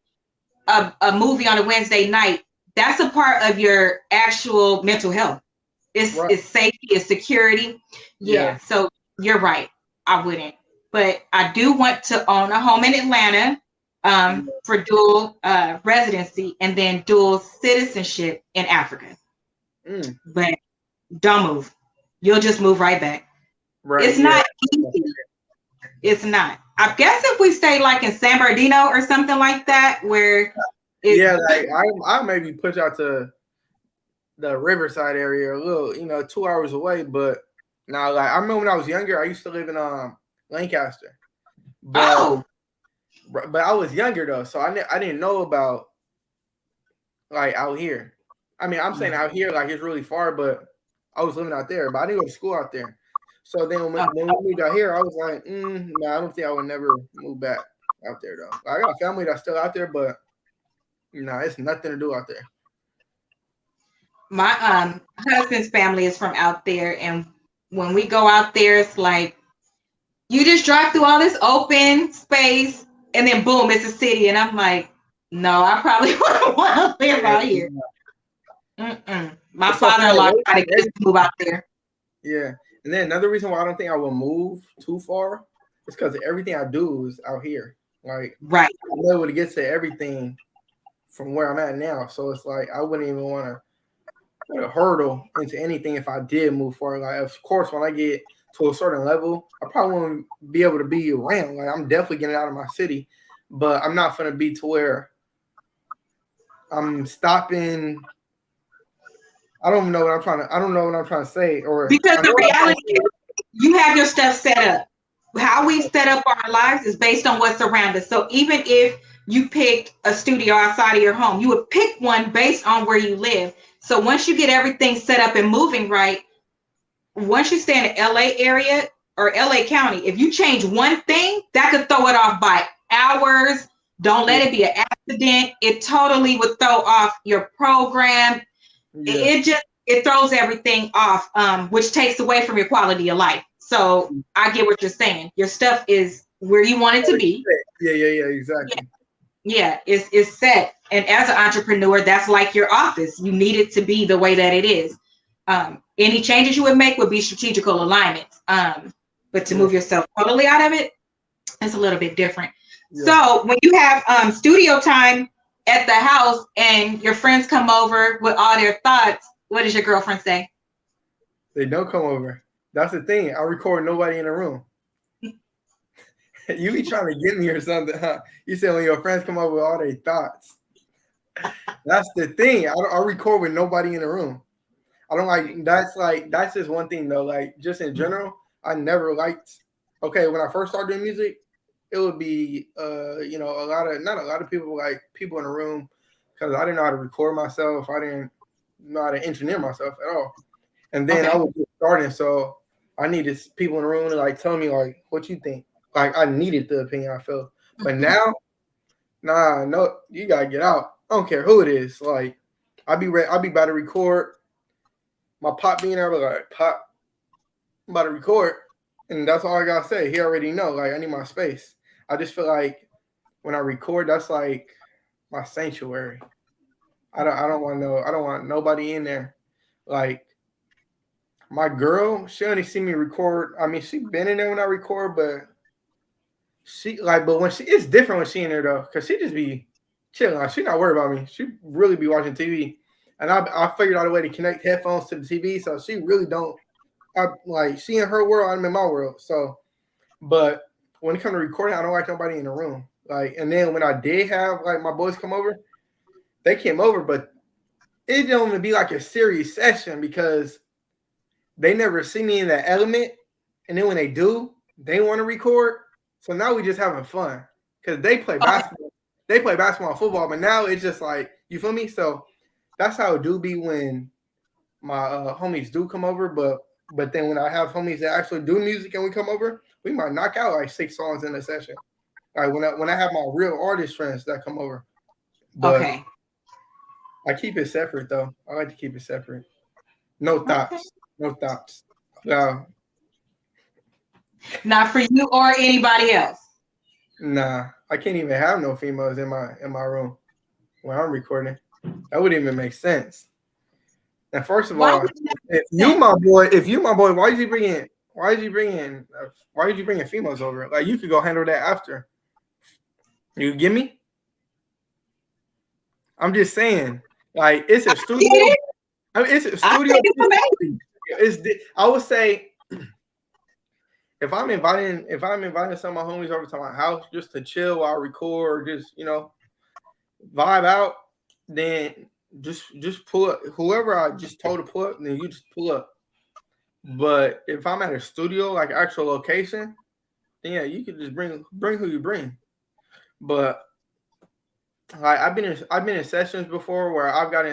a movie on a Wednesday night, that's a part of your actual mental health. It's safety, it's security. Yeah, so you're right. I wouldn't. But I do want to own a home in Atlanta for dual residency and then dual citizenship in Africa. But don't move. You'll just move right back. Right. It's not easy. It's not. I guess if we stay like in San Bernardino or something like that, where like I maybe push out to the Riverside area a little, 2 hours away. But now, like I remember when I was younger, I used to live in Lancaster. But I was younger though, so I didn't know about like out here. I mean, I'm saying out here like it's really far, but I was living out there, but I didn't go to school out there. So then when we moved out here, I was like, no, I don't think I would never move back out there though. I got family that's still out there, but it's nothing to do out there. My husband's family is from out there, and when we go out there, it's like you just drive through all this open space, and then boom, it's a city, and I'm like, no, I probably wouldn't want to live out here. My father-in-law tried to get us to move out there. Yeah, and then another reason why I don't think I will move too far is because everything I do is out here. Like, right, I'm able to get to everything from where I'm at now, so it's like I wouldn't even want to hurdle into anything if I did move forward. Like, of course, when I get to a certain level, I probably won't be able to be around. Like, I'm definitely getting out of my city, but I'm not going to be to where I'm stopping I don't know what I'm trying to. I don't know what I'm trying to say, or Because I know the what I'm trying reality to say. is, you have your stuff set up. How we set up our lives is based on what's around us. So even if you picked a studio outside of your home, you would pick one based on where you live. So once you get everything set up and moving right, once you stay in the LA area or LA County, if you change one thing, that could throw it off by hours. Don't Yeah, let it be an accident. It totally would throw off your program. yeah, It throws everything off, which takes away from your quality of life. So I get what you're saying. Your stuff is where you want it to be. yeah, Yeah, exactly. yeah, it's set. And as an entrepreneur, that's like your office. You need it to be the way that it is. Any changes you would make would be strategical alignments. But to Yeah, move yourself totally out of it, it's a little bit different. yeah. So when you have studio time at the house and your friends come over with all their thoughts, what does your girlfriend say? They don't come over. That's the thing. I record nobody in the room. You be trying to get me or something, huh? You said when your friends come over with all their thoughts. That's the thing. I record with nobody in the room. I don't like that's just one thing though. Like just in general, I never liked. Okay, when I first started doing music, it would be a lot of not a lot of people like people in the room because I didn't know how to record myself. I didn't know how to engineer myself at all. And then I Okay. was just starting, so I needed people in the room to like tell me like what you think. Like I needed the opinion I felt. But now, nah, no, you gotta get out. I don't care who it is. Like I be ready. I be about to record. My pop being there, like pop, I'm about to record, and that's all I gotta say. He already know. Like I need my space. I just feel like when I record, that's like my sanctuary. I don't want no. I don't want nobody in there. Like my girl, she only see me record. I mean, she been in there when I record, but but when she, it's different when she in there though, cause she just be chilling. Like, she not worried about me. She really be watching TV, and I figured out a way to connect headphones to the TV, so she really don't. I like she in her world, I'm in my world. So, but when it comes to recording, I don't like nobody in the room. Like, and then when I did have like my boys come over, they came over, but it don't even be like a serious session because they never see me in that element. And then when they do, they want to record. So now we just having fun because they play Okay. basketball. They play basketball and football, but now it's just like you feel me. So that's how it do be when my homies do come over. But then when I have homies that actually do music and we come over, we might knock out like 6 songs in a session. Like when I have my real artist friends that come over, but Okay. I keep it separate though. I like to keep it separate. No Okay. thoughts. No thoughts. Now, Not for you or anybody else. nah, I can't even have no females in my room when I'm recording. That wouldn't even make sense. And first of Why all, would that make sense? if you my boy, why did you bringing females over? Like you could go handle that after. You get me? I'm just saying, like it's a Get studio. it? I mean, it's a I studio. think it's amazing. I would say if I'm inviting some of my homies over to my house just to chill while I record, or just vibe out, then just pull up. Whoever I just told to pull up, then you just pull up. But if I'm at a studio, like actual location, then yeah, you could just bring who you bring. But like I've been in sessions before where I've got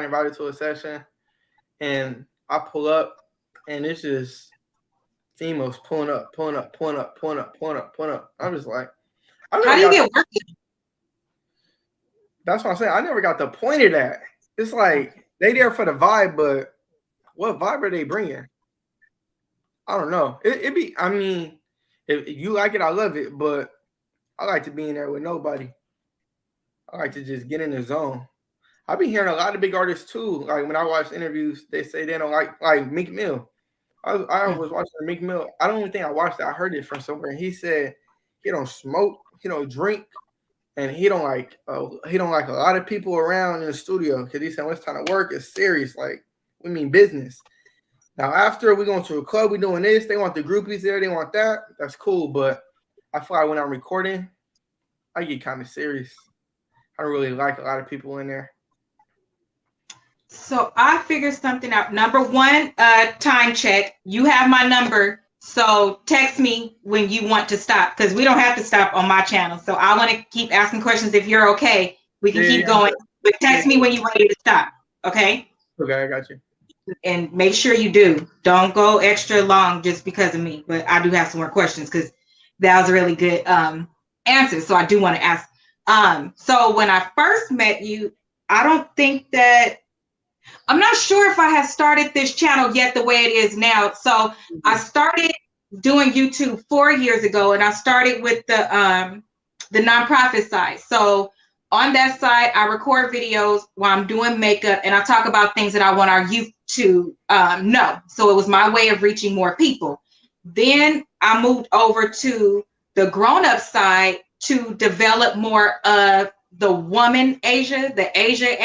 invited to a session and I pull up and it's just females pulling up, pulling up, pulling up, pulling up, pulling up, pulling up. I'm just like, I How never do you got. get work? That's what I'm saying. I never got the point of that. It's like they there for the vibe, but what vibe are they bringing? I don't know. It be. I mean, if you like it, I love it, but I like to be in there with nobody. I like to just get in the zone. I've been hearing a lot of big artists too. Like when I watch interviews, they say they don't like Meek Mill. I was watching Meek Mill. I don't even think I watched it. I heard it from somewhere. He said he don't smoke, he don't drink, and he don't like a lot of people around in the studio because he said when it's time to work, it's serious. Like we mean business. Now after we going to a club, we doing this. They want the groupies there. They want that. That's cool. But I feel like when I'm recording, I get kind of serious. I don't really like a lot of people in there. So I figured something out. Number one, time check. You have my number. So text me when you want to stop because we don't have to stop on my channel. So I want to keep asking questions. If you're okay, we can Yeah, keep yeah, going. But yeah. text me when you're ready to stop. Okay. Okay, I got you. And make sure you do. Don't go extra long just because of me. But I do have some more questions because that was a really good answer. So I do want to ask. So when I first met you, I don't think that I'm not sure if I have started this channel yet the way it is now. So I started doing YouTube 4 years ago, and I started with the nonprofit side. So on that side, I record videos while I'm doing makeup, and I talk about things that I want our youth to know. So it was my way of reaching more people. Then I moved over to the grown-up side to develop more of the woman Asia, the Asia,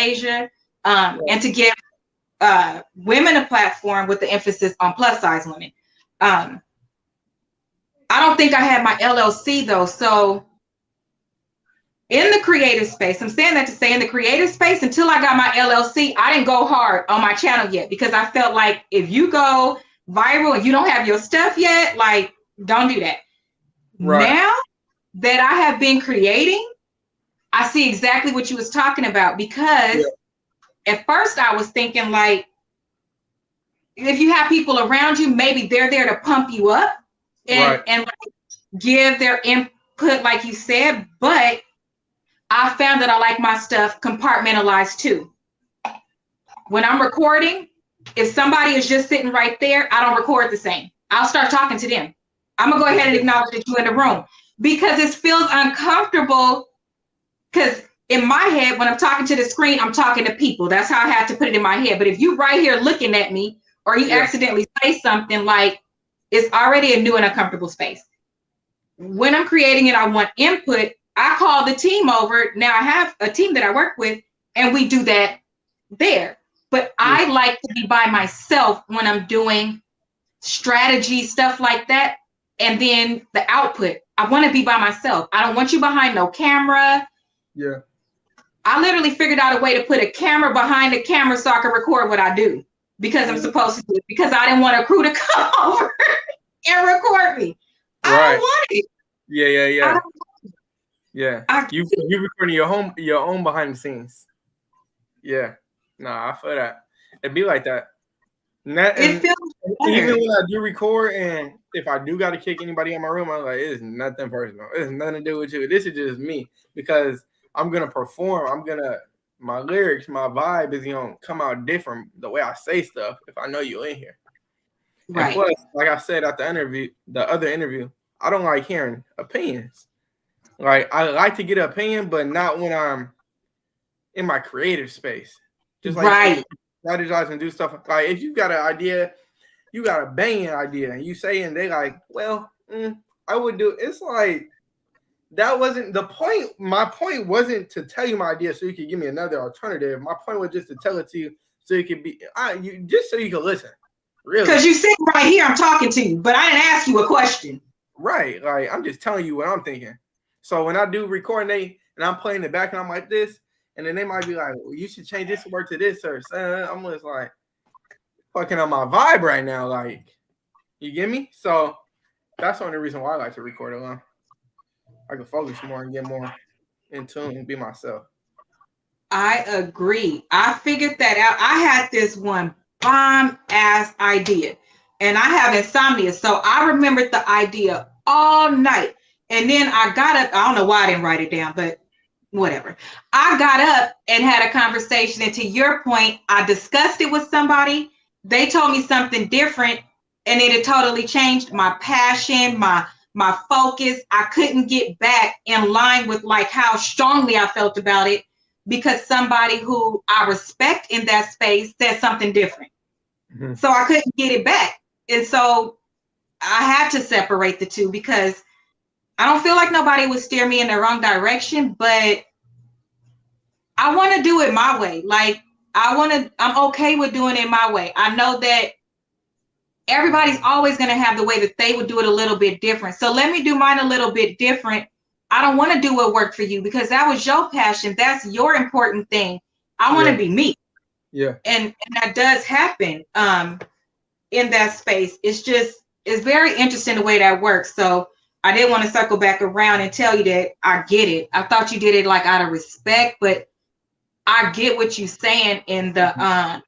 and to give women a platform with the emphasis on plus size women. I don't think I had my LLC though. So in the creative space, I'm saying that to say in the creative space, until I got my LLC, I didn't go hard on my channel yet because I felt like if you go viral and you don't have your stuff yet, like don't do that. Right. Now that I have been creating, I see exactly what you was talking about because at first I was thinking like, if you have people around you, maybe they're there to pump you up and like give their input, like you said. But I found that I like my stuff compartmentalized too. When I'm recording, if somebody is just sitting right there, I don't record the same. I'll start talking to them. I'm gonna go ahead and acknowledge that you're in the room because it feels uncomfortable. Because in my head, when I'm talking to the screen, I'm talking to people. That's how I have to put it in my head. But if you right here looking at me, or you accidentally say something, like it's already a new and uncomfortable space. When I'm creating it, I want input. I call the team over. Now I have a team that I work with, and we do that there. But I like to be by myself when I'm doing strategy, stuff like that. And then the output, I want to be by myself. I don't want you behind no camera. Yeah. I literally figured out a way to put a camera behind the camera so I can record what I do. Because I'm supposed to do it, because I didn't want a crew to come over and record me. I don't want it. Yeah. You recording your own behind the scenes. Yeah. Nah, I feel that. It'd be like that. And even when I do record, and if I do got to kick anybody in my room, I'm like, it's nothing personal. It's nothing to do with you. This is just me because I'm gonna perform. My lyrics, my vibe is gonna come out different the way I say stuff if I know you're in here. Right. And plus, like I said at the other interview, I don't like hearing opinions. Like I like to get an opinion, but not when I'm in my creative space. Just like strategize and do stuff. Like if you got an idea, you got a banging idea, and you say, and they like, well, I would do. It's like. That wasn't the point. My point wasn't to tell you my idea so you could give me another alternative. My point was just to tell it to you so you could just so you could listen. Really. Because you sit right here, I'm talking to you, but I didn't ask you a question. Right. Like I'm just telling you what I'm thinking. So when I do record and I'm playing the back and I'm like this, and then they might be like, well, you should change this word to this or son. I'm just like fucking on my vibe right now. Like, you get me? So that's the only reason why I like to record alone. I can focus more and get more in tune and be myself. I agree. I figured that out. I had this one bomb ass idea, and I have insomnia, so I remembered the idea all night. And then I got up. I don't know why I didn't write it down, but whatever. I got up and had a conversation, and to your point, I discussed it with somebody. They told me something different, and it had totally changed my passion, my focus. I couldn't get back in line with like how strongly I felt about it because somebody who I respect in that space said something different. Mm-hmm. So I couldn't get it back. And so I had to separate the two because I don't feel like nobody would steer me in the wrong direction, but I want to do it my way. Like I'm okay with doing it my way. I know that everybody's always going to have the way that they would do it a little bit different. So let me do mine a little bit different. I don't want to do what worked for you because that was your passion. That's your important thing. I want to be me. Yeah. And that does happen in that space. It's very interesting the way that works. So I did want to circle back around and tell you that I get it. I thought you did it like out of respect, but I get what you're saying in that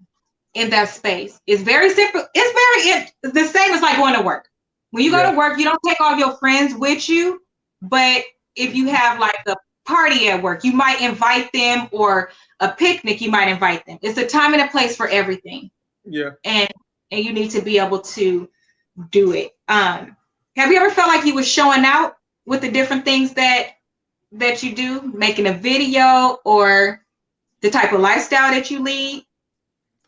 space. It's very simple. It's the same as like going to work. When you go to work, you don't take all your friends with you, but if you have like a party at work, you might invite them, or a picnic, you might invite them. It's a time and a place for everything. Yeah. And you need to be able to do it. Have you ever felt like you were showing out with the different things that you do, making a video, or the type of lifestyle that you lead?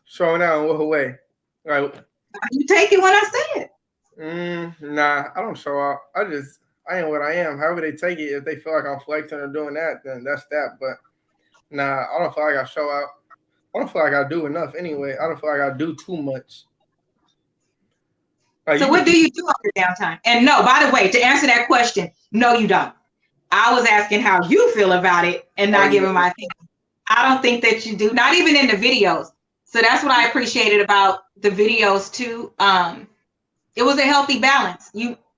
Showing out in what way? Like, You take it when I say it. nah, I don't show out. I am what I am. However they take it, if they feel like I'm flexing or doing that, then that's that. But nah, I don't feel like I show out. I don't feel like I do enough anyway. I don't feel like I do too much. Like, So what do you do on your downtime? And no, by the way, to answer that question, no, you don't. I was asking how you feel about it and not giving my opinion. I don't think that you do, not even in the videos. So that's what I appreciated about the videos too. It was a healthy balance.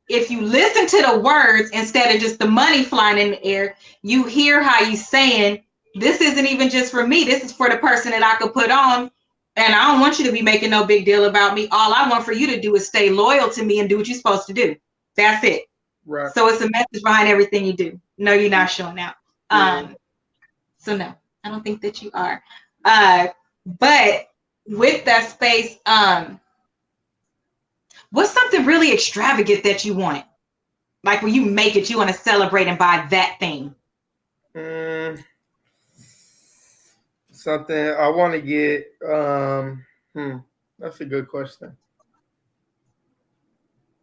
If you listen to the words instead of just the money flying in the air, you hear how you saying, this isn't even just for me. This is for the person that I could put on. And I don't want you to be making no big deal about me. All I want for you to do is stay loyal to me and do what you're supposed to do. That's it. Right. So it's a message behind everything you do. No, you're not showing out. So no, I don't think that you are. But with that space, what's something really extravagant that you want? Like when you make it, you want to celebrate and buy that thing. Something I want to get. That's a good question.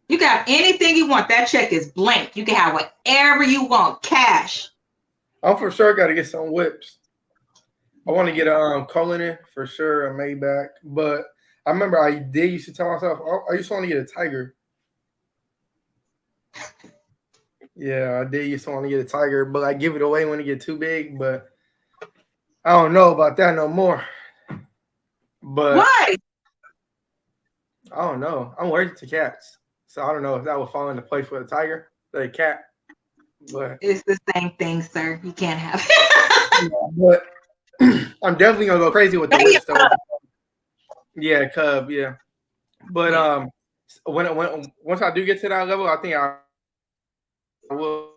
You got anything you want. That check is blank. You can have whatever you want. Cash. I'm for sure got to get some whips. I want to get a Cullinan for sure, a Maybach. But I remember I used to tell myself, I used to want to get a Tiger. Yeah, I did used to want to get a Tiger, but I give it away when it get too big. But I don't know about that no more. But why? I don't know. I'm allergic to cats, so I don't know if that would fall into place for a tiger, the cat. But it's the same thing, sir. You can't have it. But I'm definitely gonna go crazy with the whips, though. Yeah, cub. Yeah, but once I do get to that level, I think I will.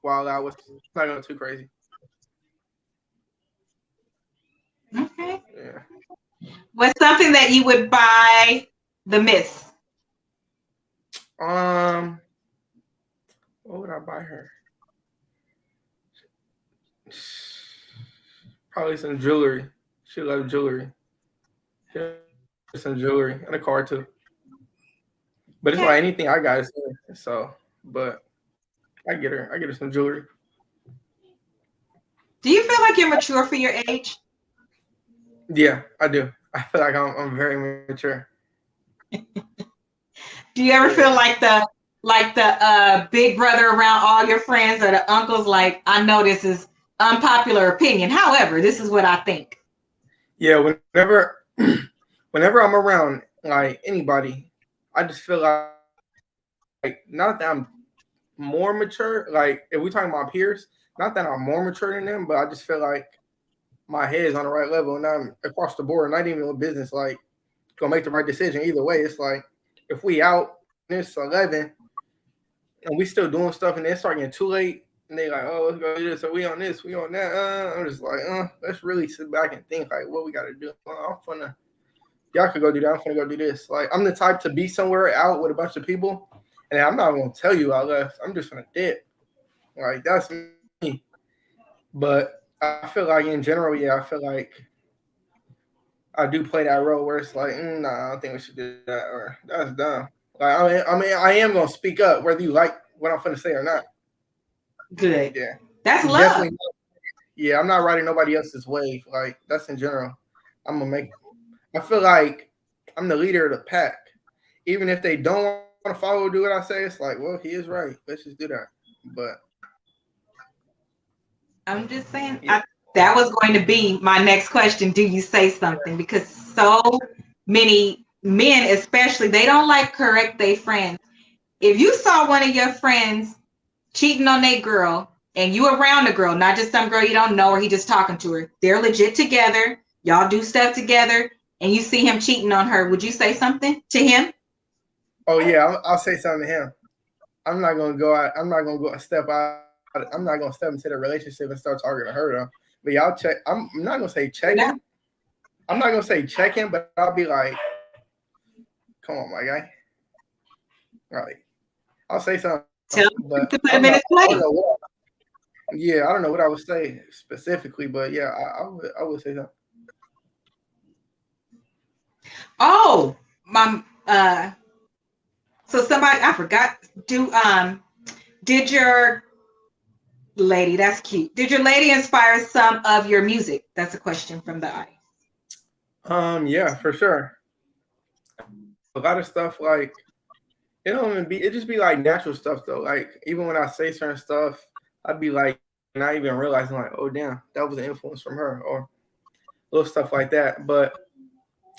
While I was not going too crazy. Okay. Yeah. What's something that you would buy the miss? What would I buy her? Probably some jewelry. She loves jewelry. Some jewelry and a car too. But it's like anything I got. So, but I get her some jewelry. Do you feel like you're mature for your age? Yeah, I do. I feel like I'm very mature. Do you ever feel like the big brother around all your friends or the uncles? Like, I know this is unpopular opinion. However, this is what I think. Yeah, whenever I'm around like anybody, I just feel like not that I'm more mature. Like if we're talking about peers, not that I'm more mature than them, but I just feel like my head is on the right level and I'm across the board, not even with business, like gonna make the right decision either way. It's like if we out it's 11 and we still doing stuff and it's starting getting too late and they like, oh, let's go do this, so we on this, we on that. I'm just like, let's really sit back and think like what we gotta do. Y'all could go do that. I'm gonna go do this. Like I'm the type to be somewhere out with a bunch of people and I'm not gonna tell you I left. I'm just gonna dip. Like that's me. But I feel like in general, yeah, I feel like I do play that role where it's like, nah, I don't think we should do that, or that's dumb. Like I am gonna speak up whether you like what I'm gonna say or not. Good. Yeah, that's love. Definitely. Yeah, I'm not riding nobody else's wave. Like that's in general. I'm gonna make. I feel like I'm the leader of the pack. Even if they don't want to follow or do what I say, it's like, well, he is right. Let's just do that. But I'm just saying, yeah. that was going to be my next question. Do you say something? Because so many men, especially, they don't like correct their friends. If you saw one of your friends cheating on their girl and you around the girl, not just some girl you don't know or he just talking to her, they're legit together, y'all do stuff together, and you see him cheating on her, would you say something to him? Oh yeah, I'll say something to him. I'm not gonna go out. I'm not gonna go step out. I'm not gonna step into the relationship and start talking to her though. But y'all check. I'm not gonna say checking. I'm not gonna say checking, but I'll be like, "Come on, my guy." Right. I'll say something, Tell him but to put him in his I place. don't know yeah, I don't know what I would say specifically, but yeah, I would say something. Oh, my so somebody I forgot. Did your lady, that's cute. Did your lady inspire some of your music? That's a question from the audience. Yeah, for sure. A lot of stuff like it don't even be. It just be like natural stuff though. Like even when I say certain stuff, I'd be like not even realizing like, oh damn, that was an influence from her or little stuff like that. But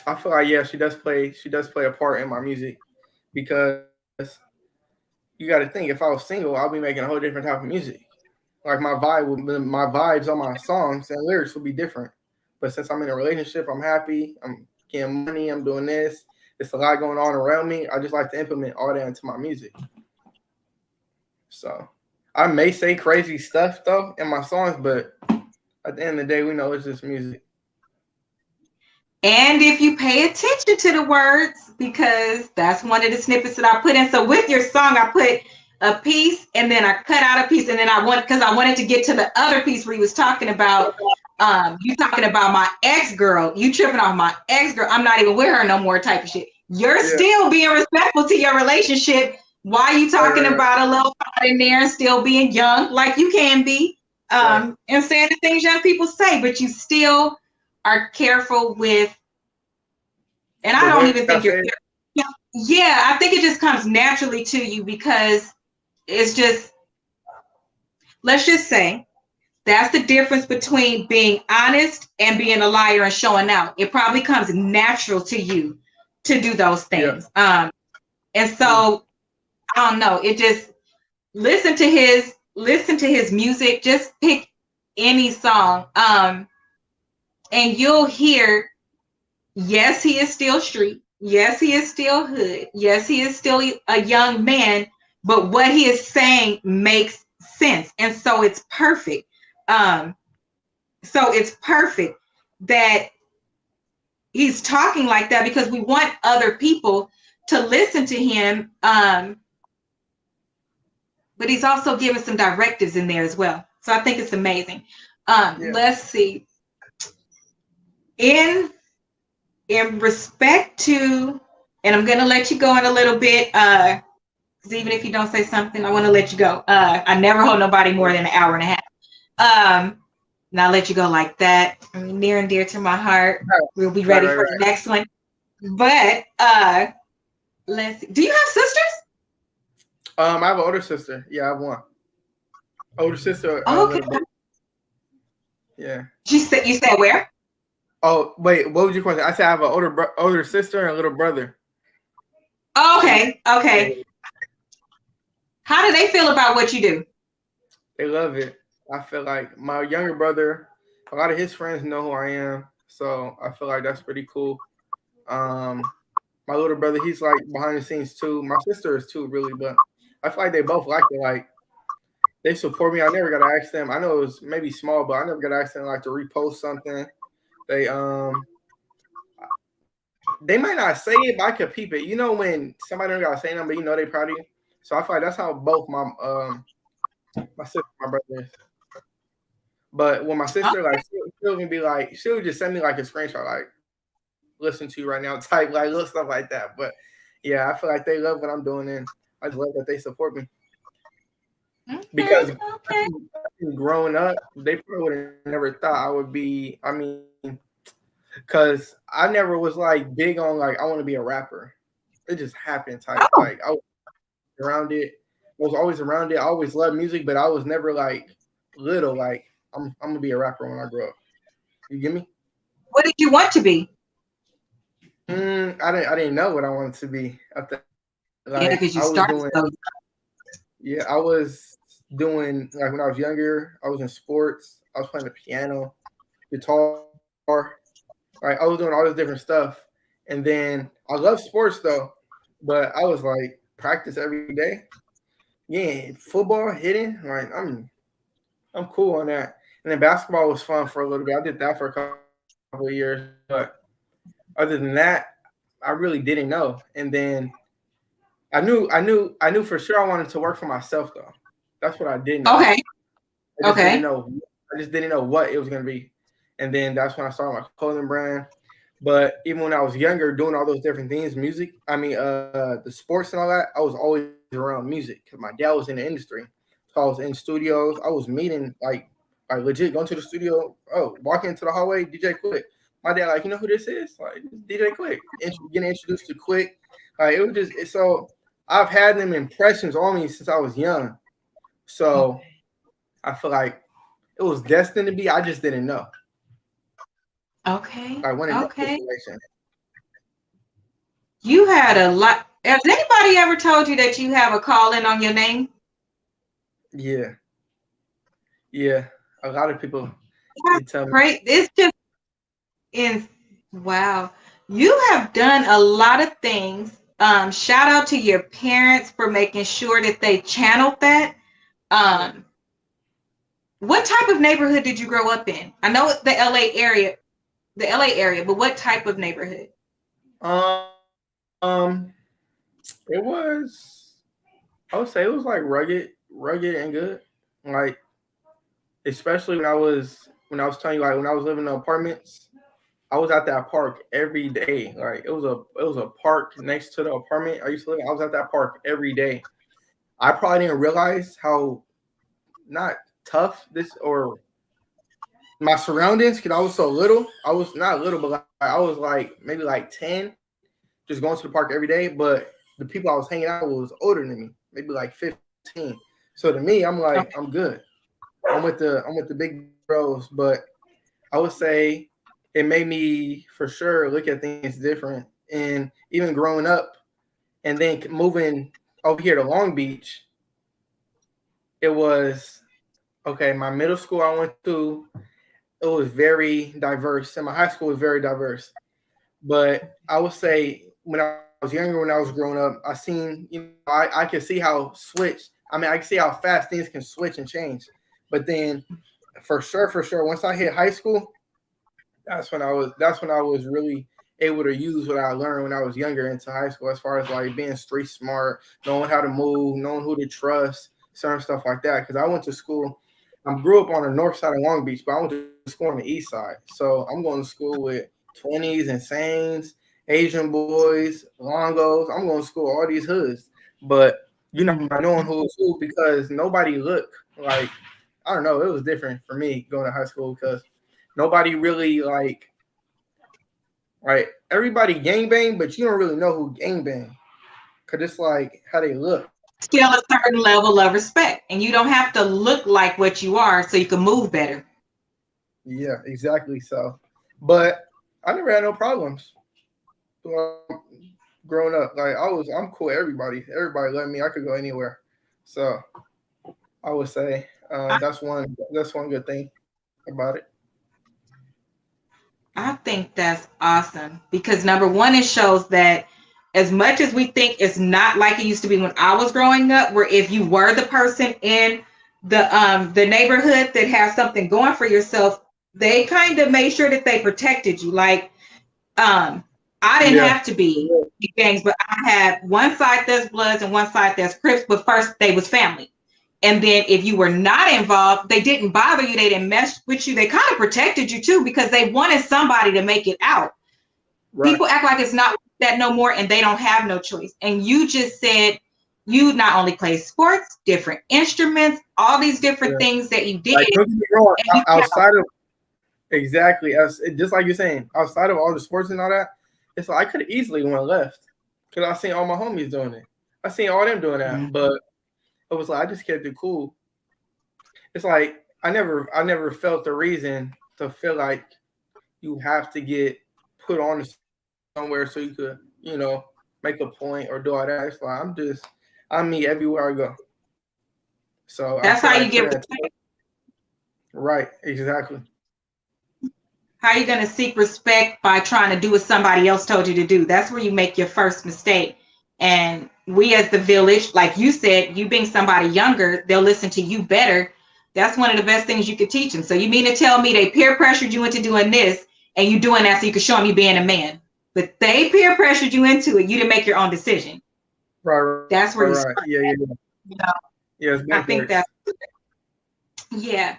I feel like yeah, she does play a part in my music because you got to think if I was single, I'll be making a whole different type of music. Like my vibes on my songs and lyrics will be different. But since I'm in a relationship, I'm happy. I'm getting money. I'm doing this. It's a lot going on around me. I just like to implement all that into my music. So I may say crazy stuff though in my songs, but at the end of the day, we know it's just music. And if you pay attention to the words, because that's one of the snippets that I put in. So with your song, I put a piece and then I cut out a piece and then I wanted to get to the other piece where he was talking about you talking about my ex-girl, you tripping off my ex-girl, I'm not even with her no more type of shit. You're still being respectful to your relationship. Why you talking about a little pot in there and still being young like you can be and saying the things young people say, but you still are careful with, and I don't even think you're, yeah, I think it just comes naturally to you because it's just, let's just say that's the difference between being honest and being a liar and showing out. It probably comes natural to you to do those things. And so I don't know, it just listen to his music, just pick any song. And you'll hear, yes, he is still street. Yes, he is still hood. Yes, he is still a young man, but what he is saying makes sense. And so it's perfect. So it's perfect that he's talking like that because we want other people to listen to him. But he's also giving some directives in there as well. So I think it's amazing. Let's see. In respect to, and I'm gonna let you go in a little bit, because even if you don't say something, I want to let you go. I never hold nobody more than an hour and a half. And I'll let you go like that. I mean, near and dear to my heart. We'll be ready for the next one. But let's see. Do you have sisters? I have an older sister. Yeah, I have one. Older sister. Okay. Yeah. You said where? Oh wait, what was your question? I said I have an older sister and a little brother. Okay. How do they feel about what you do? They love it. I feel like my younger brother, a lot of his friends know who I am, so I feel like that's pretty cool. My little brother, he's like behind the scenes too. My sister is too, really, but I feel like they both like it. Like they support me. I never got to ask them. I know it was maybe small, but I never got to ask them like to repost something. They might not say it, but I could peep it. You know when somebody don't gotta say nothing, but you know they proud of you. So I feel like that's how both my sister and my brother is. But when my sister like she'll even be like she'll just send me like a screenshot like listen to you right now type like little stuff like that. But yeah, I feel like they love what I'm doing and I just love that they support me. Because growing up, they probably would have never thought I would be. I mean, because I never was like big on like I want to be a rapper. It just happened type. Like I was around it. I was always around it. I always loved music, but I was never like little. Like I'm gonna be a rapper when I grow up. You get me? What did you want to be? I didn't know what I wanted to be. Yeah, Like because I you was started doing, so. yeah, I was doing like when I was younger. I was in sports. I was playing the piano, guitar. Right, I was doing all this different stuff, and then I love sports though. But I was like practice every day. Yeah, football, hitting. Like I'm cool on that. And then basketball was fun for a little bit. I did that for a couple of years, but other than that, I really didn't know. And then I knew for sure I wanted to work for myself though. That's what I did know. Okay. I just didn't Okay. know. I just didn't know what it was gonna be. And then that's when I started my clothing brand. But even when I was younger, doing all those different things, music, the sports and all that, I was always around music because my dad was in the industry. So I was in studios. I was meeting like legit going to the studio. Oh, walking into the hallway, DJ Quick. My dad like, you know who this is? Like DJ Quick. Getting introduced to Quick. Like it was so I've had them impressions on me since I was young. So I feel like it was destined to be. I just didn't know. Okay. Like when in that Okay. situation. You had a lot. Has anybody ever told you that you have a calling on your name? Yeah. Yeah. A lot of people they That's tell me. great. It's just in wow. You have done a lot of things. Shout out to your parents for making sure that they channeled that. Yeah. Um, what type of neighborhood did you grow up in? I know it's the LA area, but what type of neighborhood? Um it was I would say it was like rugged and good. Like especially when I was telling you like when I was living in apartments, I was at that park every day. Like it was a park next to the apartment I used to live in. I was at that park every day. I probably didn't realize how not tough this or my surroundings because I was so little. I was not little, but like, I was like maybe like 10, just going to the park every day. But the people I was hanging out with was older than me, maybe like 15. So to me, I'm like, Okay. I'm good. I'm with the big bros, but I would say it made me for sure look at things different. And even growing up and then moving over here to Long Beach, it was okay. My middle school I went to, it was very diverse, and my high school was very diverse. But I would say when I was younger, when I was growing up, I seen, I could see how switch. I mean, I can see how fast things can switch and change. But then, for sure, once I hit high school, that's when I was really able to use what I learned when I was younger into high school, as far as like being street smart, knowing how to move, knowing who to trust, certain stuff like that. Because I went to school. I grew up on the north side of Long Beach, but I went to school on the east side. So I'm going to school with 20s, Insanes, Asian boys, Longos. I'm going to school all these hoods, but you're not Mhm. knowing who is who because nobody looked like, I don't know. It was different for me going to high school because nobody really like everybody gangbang, but you don't really know who gangbang because it's like how they look. Still a certain level of respect, and you don't have to look like what you are so you can move better. Yeah, exactly. So, but I never had no problems growing up. Like I'm cool with everybody. Everybody loved me. I could go anywhere. So I would say that's one good thing about it. I think that's awesome because number one, it shows that as much as we think it's not like it used to be when I was growing up, where if you were the person in the neighborhood that has something going for yourself, they kind of made sure that they protected you. Like um, I didn't Yeah, have to be gangs, but I had one side that's Bloods and one side that's Crips. But first, they was family. And then if you were not involved, they didn't bother you. They didn't mess with you. They kind of protected you too because they wanted somebody to make it out. right. People act like it's not that no more and they don't have no choice. And you just said you not only play sports, different instruments, all these different Yeah. things that you did, Like don't get me wrong. and you kept Outside of exactly as just like you're saying, outside of all the sports and all that, it's like I could have easily went left because I seen all my homies doing it. I seen all them doing that, mm, but it was like I just kept it cool. It's like I never felt the reason to feel like you have to get put on somewhere so you could, make a point or do all that. It's like I'm me everywhere I go. So I That's feel how like you get putting that respect. right, exactly. How are you going to seek respect by trying to do what somebody else told you to do? That's where you make your first mistake. And we, as the village, like you said, you being somebody younger, they'll listen to you better. That's one of the best things you could teach them. So you mean to tell me they peer pressured you into doing this and you doing that so you could show them you being a man? But they peer pressured you into it. You didn't make your own decision. Right. That's where you Yeah, start. yeah, yeah. You know, Yeah, it's I both think ways. that, yeah.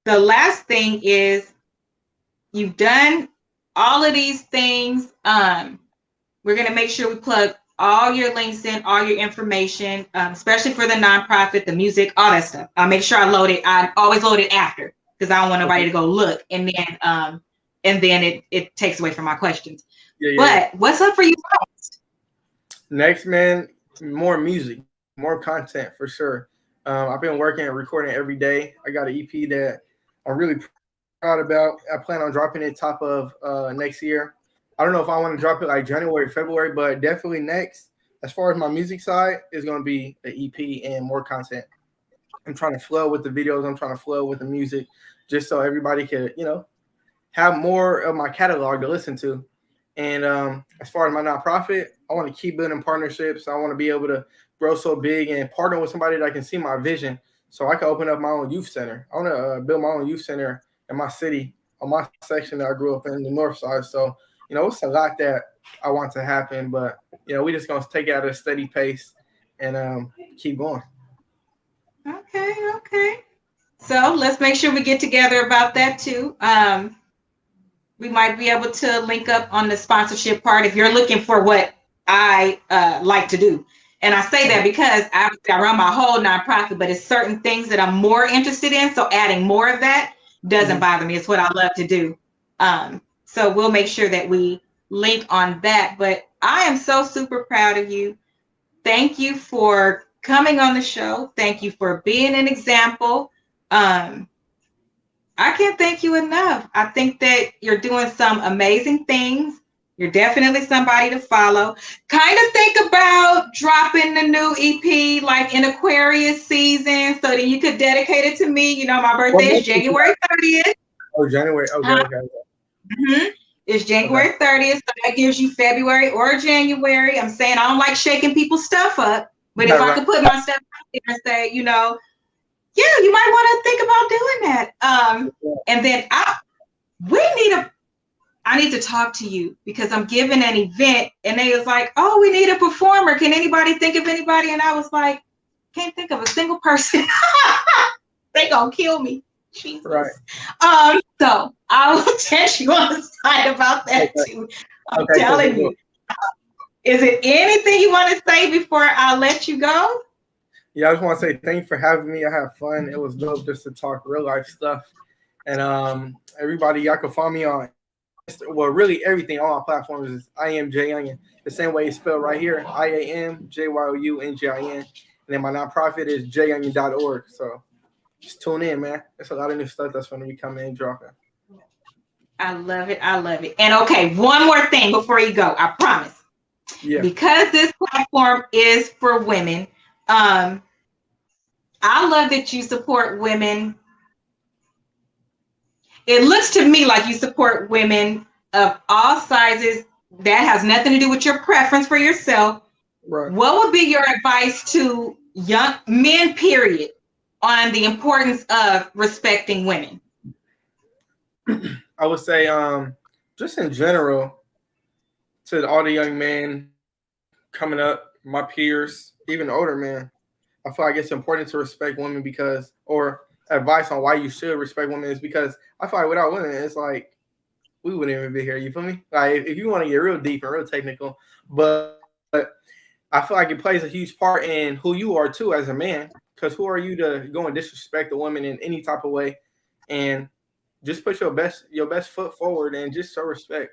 The last thing is you've done all of these things. We're going to make sure we plug all your links in, all your information, especially for the nonprofit, the music, all that stuff. I'll make sure I load it. I always load it after because I don't want nobody Okay. to go look and then it takes away from my questions. Yeah, yeah, yeah. But what's up for you? Next, man, more music, more content for sure. I've been working and recording every day. I got an EP that I'm really proud about. I plan on dropping it top of next year. I don't know if I want to drop it like January, February, but definitely next. As far as my music side, is going to be an EP and more content. I'm trying to flow with the videos. I'm trying to flow with the music, just so everybody can, have more of my catalog to listen to. And as far as my nonprofit, I want to keep building partnerships. I want to be able to grow so big and partner with somebody that can see my vision, so I can open up my own youth center. I want to build my own youth center in my city, on my section that I grew up in the north side. So, it's a lot that I want to happen, but we just gonna take it at a steady pace and keep going. Okay, okay. So let's make sure we get together about that too. We might be able to link up on the sponsorship part if you're looking for what I like to do. And I say that because I run my whole nonprofit, but it's certain things that I'm more interested in. So adding more of that doesn't Mhm. bother me. It's what I love to do. So we'll make sure that we link on that. But I am so super proud of you. Thank you for coming on the show. Thank you for being an example. Um, I can't thank you enough. I think that you're doing some amazing things. You're definitely somebody to follow. Kind of think about dropping the new EP like in Aquarius season so that you could dedicate it to me. You know, my What birthday is month is January that? 30th. Oh, January. Okay, Uh, okay, mhm. It's okay. January 30th, so that gives you February or January. I'm saying I don't like shaking people's stuff up, but if All I right. could put my stuff out there and say, yeah, you might want to think about doing that. And then we need a I need to talk to you because I'm giving an event and they was like, oh, we need a performer. Can anybody think of anybody? And I was like, can't think of a single person. They gonna kill me. Right. Jesus. So I will text you on the side about that Okay. too. I'm Okay. Cool. Cool. telling Cool. you. Is it anything you want to say before I let you go? Yeah, I just want to say thank you for having me. I had fun. It was dope just to talk real life stuff. And everybody, y'all can follow me on well, really everything on my platforms is IAmJYoungin. The same way it's spelled right here, IAmJYoungin. And then my nonprofit is jyoungin.org. So just tune in, man. There's a lot of new stuff that's going to be coming and dropping. I love it. I love it. And okay, one more thing before you go. I promise. Yeah. Because this platform is for women, I love that you support women. It looks to me like you support women of all sizes. That has nothing to do with your preference for yourself. Right. What would be your advice to young men, period, on the importance of respecting women? I would say just in general, to all the young men coming up, my peers, even older men, I feel like it's important to respect women because, or advice on why you should respect women is because I feel like without women, it's like we wouldn't even be here. You feel me? Like if you want to get real deep and real technical, but I feel like it plays a huge part in who you are too as a man. Because who are you to go and disrespect a woman in any type of way, and just put your best foot forward and just show respect.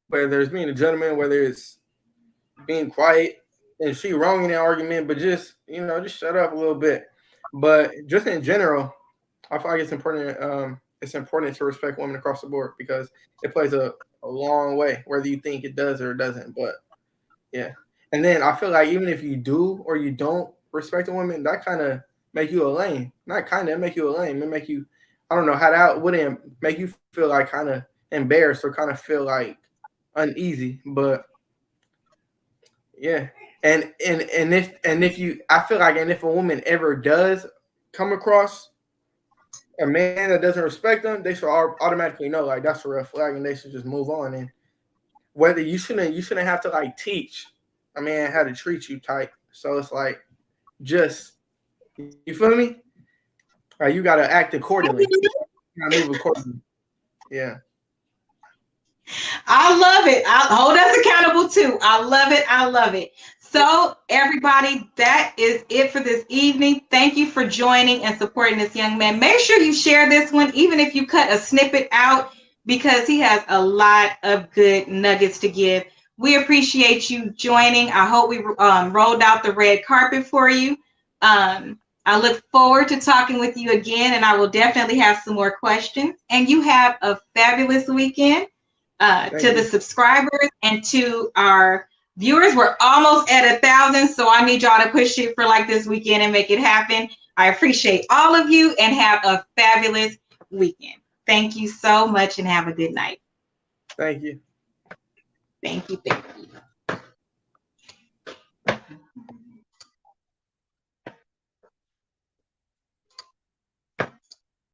Whether it's being a gentleman, whether it's being quiet, and she wrong in that argument, but just just shut up a little bit. But just in general, I feel like it's important. It's important to respect women across the board because it plays a long way, whether you think it does or it doesn't. But yeah, and then I feel like even if you do or you don't respect a woman, that kind of make you a lame. Not kind of make you a lame. It make you, I don't know how that wouldn't make you feel like kind of embarrassed or kind of feel like uneasy. But yeah, and if you, I feel like, and if a woman ever does come across a man that doesn't respect them, they should automatically know like that's a red flag, and they should just move on. And whether you shouldn't have to like teach a man how to treat you type. So it's like just, you feel me? Like you gotta act accordingly. You gotta move accordingly. Yeah. I love it. I'll hold us accountable too. I love it. I love it. So, everybody, that is it for this evening. Thank you for joining and supporting this young man. Make sure you share this one, even if you cut a snippet out, because he has a lot of good nuggets to give. We appreciate you joining. I hope we rolled out the red carpet for you. I look forward to talking with you again, and I will definitely have some more questions. And you have a fabulous weekend. To the subscribers and to our viewers, we're almost at 1,000, so I need y'all to push it for like this weekend and make it happen. I appreciate all of you and have a fabulous weekend. Thank you so much and have a good night. Thank you. Thank you.